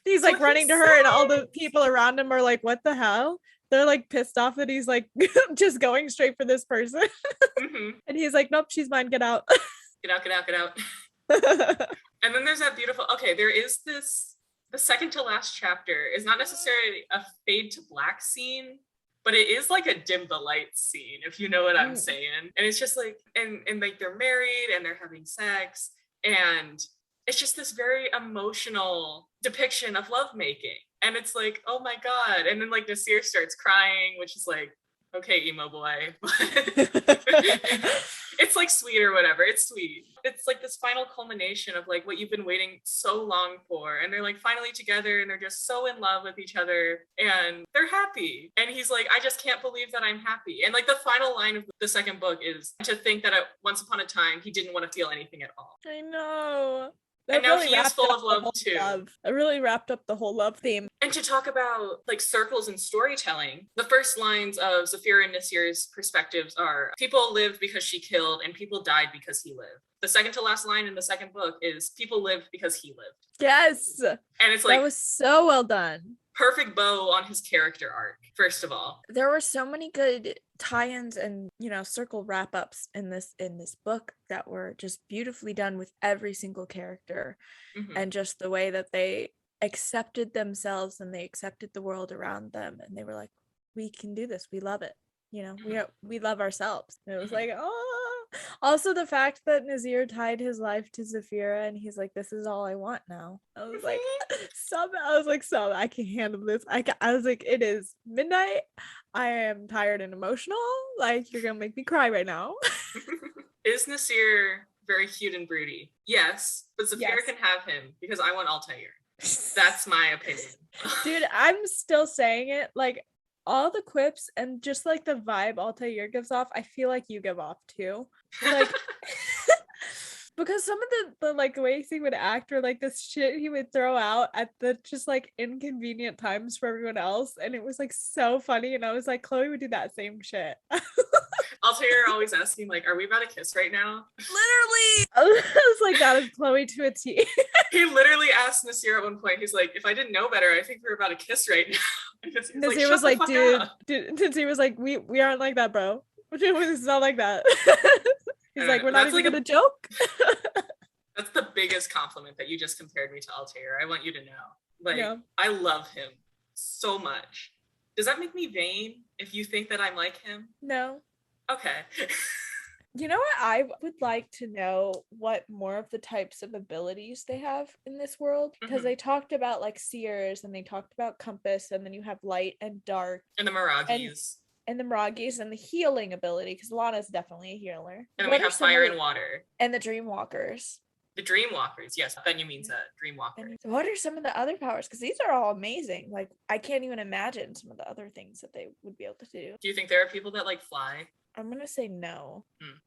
He's like running to her and all the people around him are like, what the hell? They're like pissed off that he's like just going straight for this person. And he's like, nope, she's mine. Get out. Get out. And then there's that beautiful, there is this, the second to last chapter is not necessarily a fade to black scene, but it is like a dim the lights scene, if you know what I'm saying. And it's just like, and like they're married and they're having sex, and it's just this very emotional depiction of lovemaking. And it's like, oh my god. And then like Nasir starts crying, which is like, okay, emo boy. It's like sweet or whatever. It's sweet. It's like this final culmination of like what you've been waiting so long for. And they're like finally together and they're just so in love with each other and they're happy. And he's like, I just can't believe that I'm happy. And like the final line of the second book is to think that once upon a time, he didn't want to feel anything at all. I know. And now he is full of love too. I really wrapped up the whole love theme. And to talk about like circles and storytelling, the first lines of Zephyr and Nasir's perspectives are, people lived because she killed and people died because he lived. The second to last line in the second book is, people lived because he lived. Yes. And it's like, that was so well done. Perfect bow on his character arc, first of all. There were so many good tie-ins and, circle wrap-ups in this book that were just beautifully done with every single character. And just the way that they accepted themselves and they accepted the world around them, and they were like, we can do this, we love it, we love ourselves. And it was like, oh. Also the fact that Nasir tied his life to Zephyra and he's like, this is all I want now. I was like, stop, I can't handle this. I was like, it is midnight, I am tired and emotional, like you're gonna make me cry right now. Is Nasir very cute and broody? Yes, but Zephyra can have him because I want Altair. That's my opinion. Dude, I'm still saying it, like all the quips and just like the vibe Altair gives off, I feel like you give off too. Like because some of the like ways he would act, or like this shit he would throw out at the just like inconvenient times for everyone else, and it was like so funny, and I was like, Chloe would do that same shit. Altair always asking like, are we about to kiss right now? Literally. I was like, that is Chloe to a T. He literally asked Nasir at one point, he's like, if I didn't know better, I think we're about to kiss right now. Nasir was like, dude, Nasir was like, we aren't like that, bro. It's not like that. He's like, we're not even gonna joke. That's the biggest compliment, that you just compared me to Altair. I want you to know. Like, I love him so much. Does that make me vain if you think that I'm like him? No. Okay. You know what? I would like to know what more of the types of abilities they have in this world, because they talked about like seers and they talked about compass, and then you have light and dark and the Miragis. And the Miragis and the healing ability, because Lana's definitely a healer. And then we have fire and water. And the Dreamwalkers. The Dreamwalkers, yes. Benyu means a Dreamwalker. So what are some of the other powers? Because these are all amazing. Like, I can't even imagine some of the other things that they would be able to do. Do you think there are people that like fly? I'm gonna say no.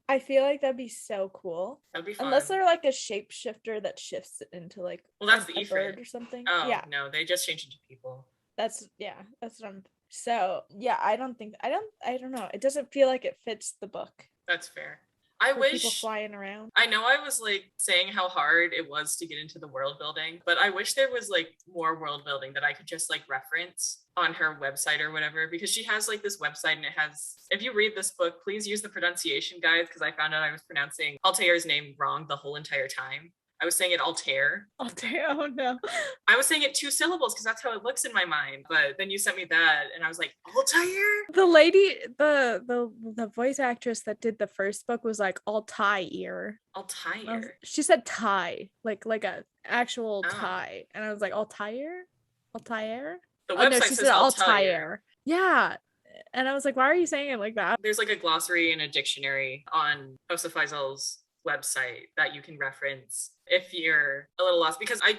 I feel like that'd be so cool. That'd be fun. Unless they're like a shapeshifter that shifts into like that's the a bird or something. Oh yeah, no, they just change into people. That's what I'm. So yeah, I don't know. It doesn't feel like it fits the book. That's fair. I wish people flying around. I know I was like saying how hard it was to get into the world building, but I wish there was like more world building that I could just like reference on her website or whatever, because she has like this website and it has, if you read this book, please use the pronunciation guide, because I found out I was pronouncing Altair's name wrong the whole entire time. I was saying it Altair. Altair, oh no. I was saying it 2 syllables because that's how it looks in my mind. But then you sent me that and I was like, Altair? The lady, the voice actress that did the first book was like Altair. Altair. She said tie, like a actual tie. And I was like, Altair? Altair? The website she says said Altair. Yeah. And I was like, why are you saying it like that? There's like a glossary and a dictionary on House of Faisal's website that you can reference if you're a little lost, because I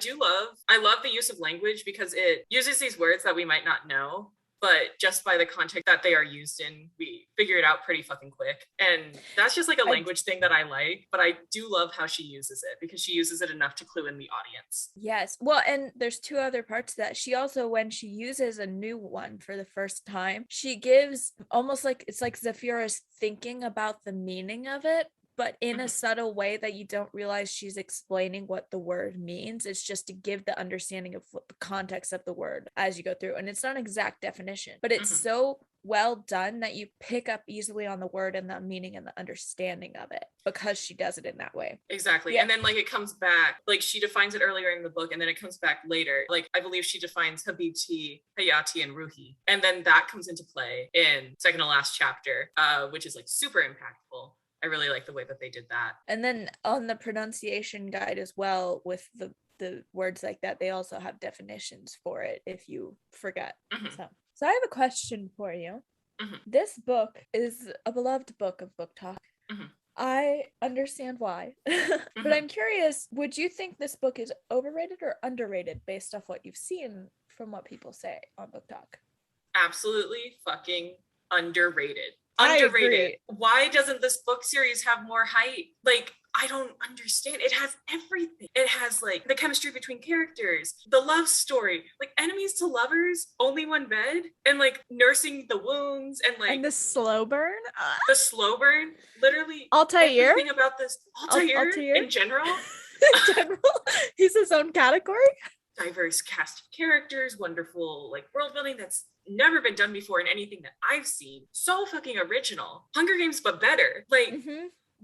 love the use of language, because it uses these words that we might not know, but just by the context that they are used in, we figure it out pretty fucking quick. And that's just like a language thing that I like, but I do love how she uses it, because she uses it enough to clue in the audience. Yes. Well, and there's 2 other parts to that. She also, when she uses a new one for the first time, she gives almost like, it's like Zephyr is thinking about the meaning of it, but in a subtle way that you don't realize she's explaining what the word means. It's just to give the understanding of what the context of the word as you go through. And it's not an exact definition, but it's so well done that you pick up easily on the word and the meaning and the understanding of it, because she does it in that way. Exactly. Yeah. And then like it comes back, like she defines it earlier in the book and then it comes back later. Like I believe she defines Habibti, Hayati, and Ruhi. And then that comes into play in second to last chapter, which is like super impactful. I really like the way that they did that. And then on the pronunciation guide as well, with the words like that, they also have definitions for it if you forget. So I have a question for you. This book is a beloved book of book talk. I understand why, but I'm curious, would you think this book is overrated or underrated based off what you've seen from what people say on book talk? Absolutely fucking underrated. Underrated. Why doesn't this book series have more hype? Like, I don't understand. It has everything. It has like the chemistry between characters, the love story, like enemies to lovers, only one bed, and like nursing the wounds, and like the slow burn. The slow burn, literally. Altair. Everything about this Altair in general. In general, he's his own category. Diverse cast of characters, wonderful like world building that's never been done before in anything that I've seen. So fucking original. Hunger Games, but better. Like,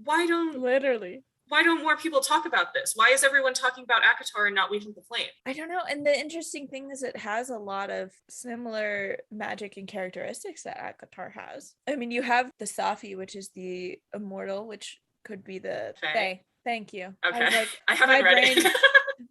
why don't more people talk about this? Why is everyone talking about ACOTAR and not Weaving the Flame? I don't know. And the interesting thing is it has a lot of similar magic and characteristics that ACOTAR has. I mean, you have the Safi, which is the immortal, which could be the Fae. Thank you. Okay. I haven't read it.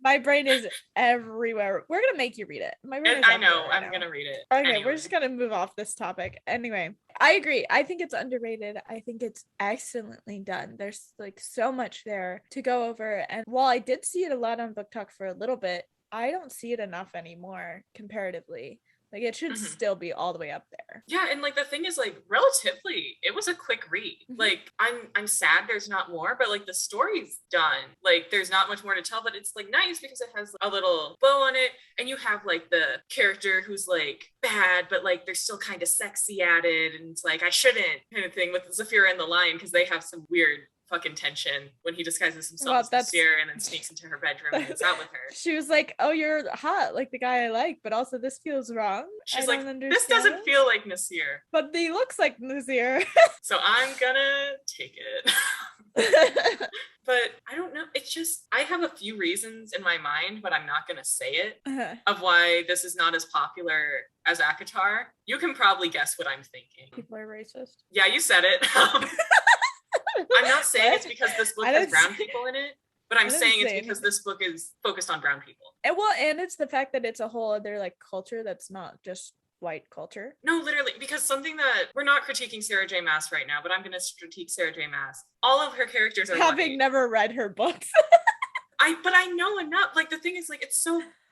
My brain is everywhere. We're gonna make you read it. My brain is I know. I'm gonna read it. Okay, anyway. We're just gonna move off this topic. Anyway, I agree. I think it's underrated. I think it's excellently done. There's like so much there to go over. And while I did see it a lot on Book Talk for a little bit, I don't see it enough anymore comparatively. Like it should still be all the way up there. Yeah, and like the thing is, like relatively, it was a quick read. Like I'm sad there's not more, but like the story's done. Like there's not much more to tell, but it's like nice because it has a little bow on it, and you have like the character who's like bad, but like they're still kind of sexy at it, and it's like I shouldn't kind of thing with Zephyr and the Lion, because they have some weird fucking tension when he disguises himself as Nasir and then sneaks into her bedroom and gets out with her. She was like, oh, you're hot, like the guy I like, but also this feels wrong. She's like, this doesn't feel like Nasir. But he looks like Nasir. So I'm gonna take it. But I don't know. It's just, I have a few reasons in my mind, but I'm not gonna say it, of why this is not as popular as ACOTAR. You can probably guess what I'm thinking. People are racist. Yeah, you said it. I'm not saying it's because this book has brown people in it, but I'm saying it's because this book is focused on brown people. And well, and it's the fact that it's a whole other like culture that's not just white culture. No, literally, because something that we're not critiquing Sarah J. Maas right now, but I'm going to critique Sarah J. Maas. All of her characters are Having white. never read her books. But I know enough. Like, the thing is, like,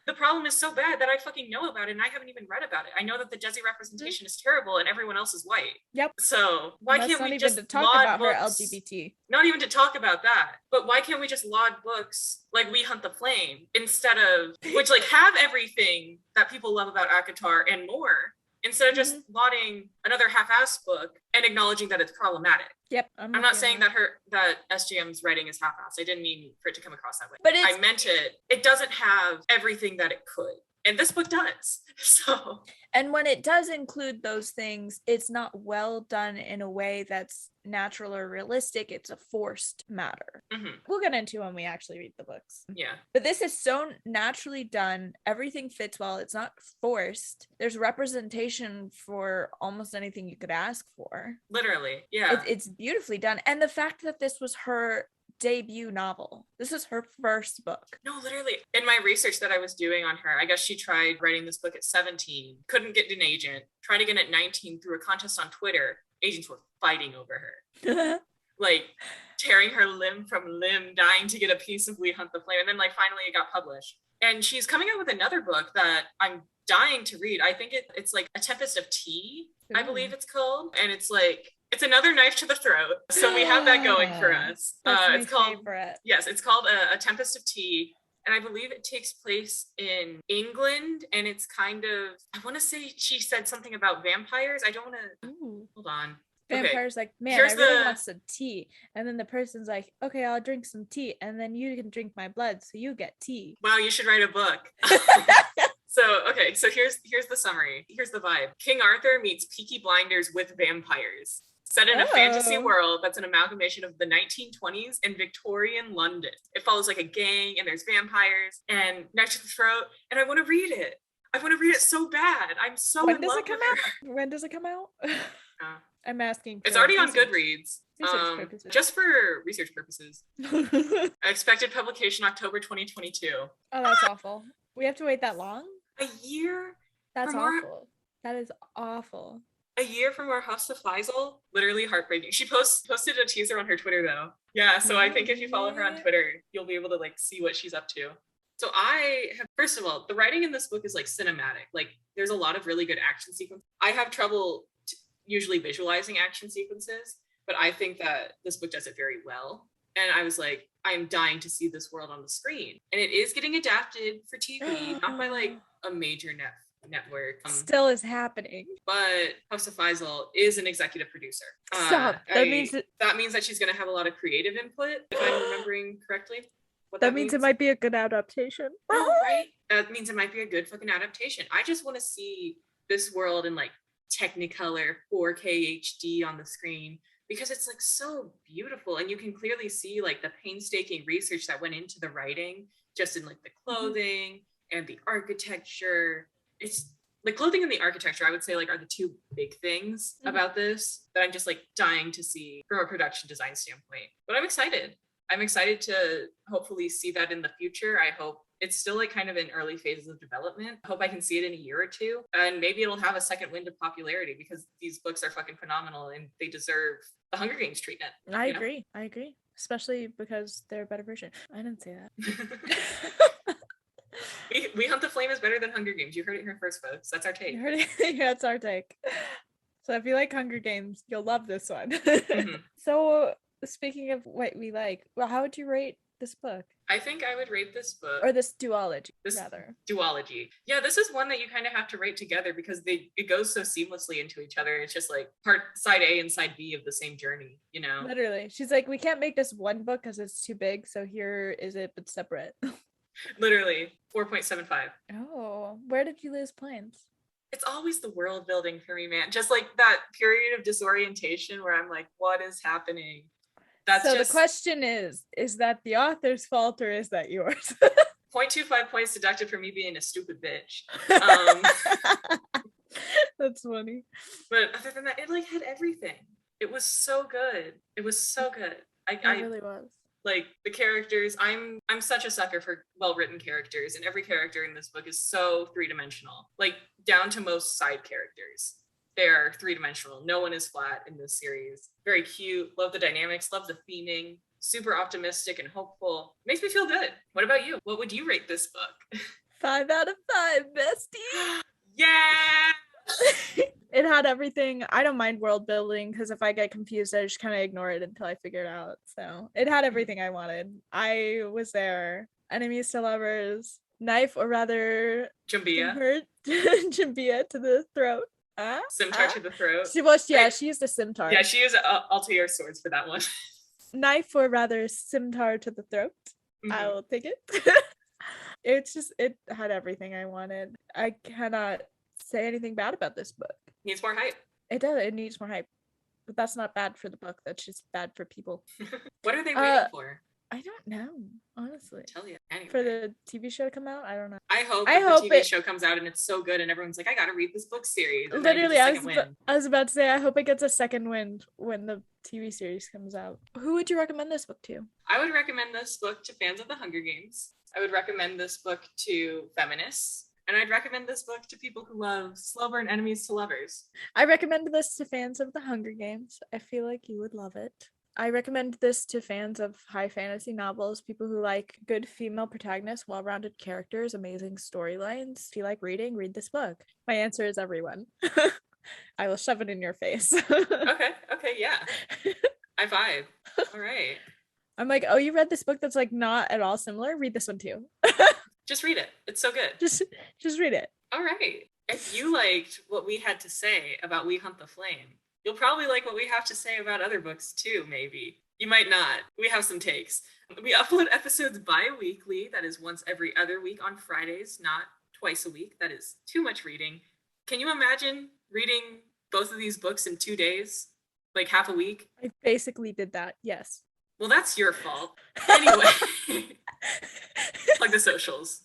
the problem is so bad that I fucking know about it and I haven't even read about it. I know that the Desi representation is terrible and everyone else is white. Yep. So why That's can't not we even just to talk laud about books? her LGBT? Not even to talk about that, but why can't we just laud books like We Hunt the Flame instead of, which like have everything that people love about ACOTAR and more, instead of just lauding another half-assed book and acknowledging that it's problematic. Yep. I'm not saying that SGM's writing is half-assed. I didn't mean for it to come across that way. But I meant it doesn't have everything that it could. And this book does. So. And when it does include those things, it's not well done in a way that's natural or realistic. It's a forced matter. Mm-hmm. We'll get into when we actually read the books. Yeah. But this is so naturally done. Everything fits well. It's not forced. There's representation for almost anything you could ask for. Literally. Yeah. It's beautifully done. And the fact that this was her debut novel. This is her first book. No, literally. In my research that I was doing on her, I guess she tried writing this book at 17, couldn't get an agent, tried again at 19 through a contest on Twitter. Agents were fighting over her. Like tearing her limb from limb, dying to get a piece of We Hunt the Flame. And then like finally it got published. And she's coming out with another book that I'm dying to read. I think it's like A Tempest of Tea, I believe it's called. And it's like, it's another knife to the throat. So we have that going for us. That's my favorite. Yes, it's called A Tempest of Tea. And I believe it takes place in England. And it's kind of, I want to say she said something about vampires. I don't want to, hold on. Vampire's like, man, I really want some tea. And then the person's like, okay, I'll drink some tea. And then you can drink my blood, so you get tea. Wow, you should write a book. So here's the summary. Here's the vibe. King Arthur meets Peaky Blinders with vampires. Set in a fantasy world that's an amalgamation of the 1920s and Victorian London. It follows like a gang and there's vampires and Knife to the Throat. And I want to read it. I want to read it so bad. I'm so in love with her. When does it come out? I'm asking. It's already on Goodreads. Just for research purposes. Expected publication October 2022. Oh, that's awful. We have to wait that long? A year? That's awful. That is awful. A year from our house to Faisal? Literally heartbreaking. She posted a teaser on her Twitter though. Yeah, so I think if you follow her on Twitter, you'll be able to like see what she's up to. So first of all, the writing in this book is like cinematic. Like there's a lot of really good action sequences. I have trouble usually visualizing action sequences, but I think that this book does it very well. And I was like, I'm dying to see this world on the screen. And it is getting adapted for TV, not by like a major network. Still is happening. But House of Faisal is an executive producer. Stop. That means that she's going to have a lot of creative input, if I'm remembering correctly. That means it might be a good adaptation. Oh, right. That means it might be a good fucking adaptation. I just want to see this world in like Technicolor 4K HD on the screen because it's like so beautiful and you can clearly see like the painstaking research that went into the writing just in like the clothing and the architecture. It's the clothing and the architecture I would say like are the two big things about this that I'm just like dying to see from a production design standpoint. But I'm excited to hopefully see that in the future. I hope it's still like kind of in early phases of development. I hope I can see it in a year or two and maybe it'll have a second wind of popularity because these books are fucking phenomenal and they deserve the Hunger Games treatment. I agree. Especially because they're a better version. I didn't say that. We Hunt the Flame is better than Hunger Games. You heard it here first, folks. That's our take. You heard it. Yeah, that's our take. So if you like Hunger Games, you'll love this one. So speaking of what we like, well, how would you rate this book? I think I would rate this book, or this duology, rather. Duology. Yeah, this is one that you kind of have to rate together because it goes so seamlessly into each other. It's just like side A and side B of the same journey, you know? Literally. She's like, we can't make this one book because it's too big, so here is it, but separate. Literally, 4.75. Oh, where did you lose points? It's always the world building for me, man. Just like that period of disorientation where I'm like, what is happening? The question is that the author's fault or is that yours? 0.25 points deducted for me being a stupid bitch. That's funny. But other than that, it like had everything. It was so good. It was so good. It really was. Like the characters, I'm such a sucker for well-written characters, and every character in this book is so three-dimensional. Like down to most side characters. They're three-dimensional. No one is flat in this series. Very cute. Love the dynamics, love the theming. Super optimistic and hopeful. Makes me feel good. What about you? What would you rate this book? 5 out of 5, bestie. Yeah! It had everything. I don't mind world building because if I get confused, I just kind of ignore it until I figure it out. So it had everything I wanted. I was there. Enemies to lovers, knife, or rather Jambia. Jambia to the throat. Scimitar to the throat. She used a scimitar. Yeah, she used Altair swords for that one. Knife, or rather scimitar to the throat. Mm-hmm. I will take it. It had everything I wanted. I cannot say anything bad about this book. Needs more hype. It does. It needs more hype. But that's not bad for the book. That's just bad for people. What are they waiting for? I don't know, honestly. Tell you. Anyway. For the TV show to come out? I don't know. I hope the TV show comes out and it's so good and everyone's like, I gotta read this book series. Literally, I was about to say, I hope it gets a second wind when the TV series comes out. Who would you recommend this book to? I would recommend this book to fans of the Hunger Games. I would recommend this book to feminists. And I'd recommend this book to people who love slow burn enemies to lovers. I recommend this to fans of the Hunger Games. I feel like you would love it. I recommend this to fans of high fantasy novels, people who like good female protagonists, well-rounded characters, amazing storylines. If you like reading, read this book. My answer is everyone. I will shove it in your face. Okay, yeah. I vibe. All right. I'm like, oh, you read this book that's like not at all similar? Read this one too. Just read it. It's so good. Just read it. All right. If you liked what we had to say about We Hunt the Flame, you'll probably like what we have to say about other books too, maybe. You might not. We have some takes. We upload episodes bi-weekly. That is once every other week on Fridays, not twice a week. That is too much reading. Can you imagine reading both of these books in 2 days? Like half a week? I basically did that, yes. Well, that's your fault. Anyway. Like the socials.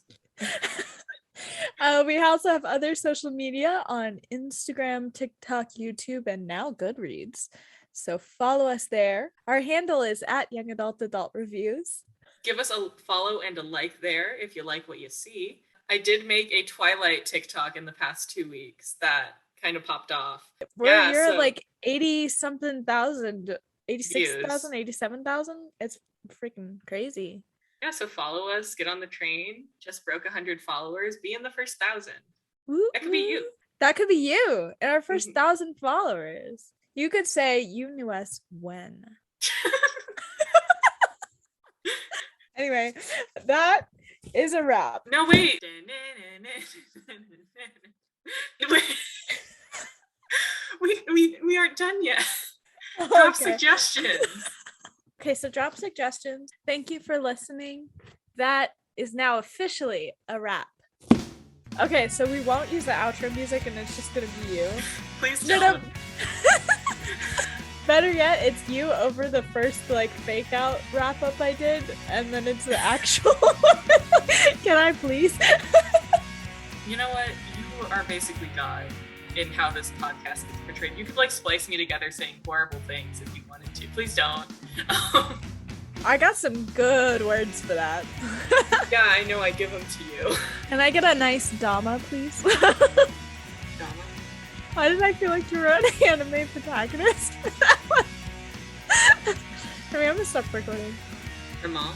We also have other social media on Instagram, TikTok, YouTube, and now Goodreads. So follow us there. Our handle is at Young Adult Reviews. Give us a follow and a like there if you like what you see. I did make a Twilight TikTok in the past 2 weeks that kind of popped off. You're at like 80-something thousand, 86,000, 87,000. It's freaking crazy. Yeah, so follow us, get on the train. Just broke 100 followers. Be in the first 1,000. That could be you. That could be you in our first 1,000 followers. You could say you knew us when. Anyway, that is a wrap. No, wait. We aren't done yet. Drop suggestions. Okay, so drop suggestions. Thank you for listening. That is now officially a wrap. Okay, so we won't use the outro music and it's just gonna be you. Please don't. Better yet, it's you over the first like fake out wrap up I did, and then it's the actual one. Can I please? You know what? You are basically God in how this podcast is portrayed. You could like splice me together saying horrible things if you wanted to. Please don't. I got some good words for that. Yeah, I know. I give them to you. Can I get a nice Dama, please? Dama? Why did I feel like you were an anime protagonist for that one? I mean, I'm gonna stop recording. Her mom?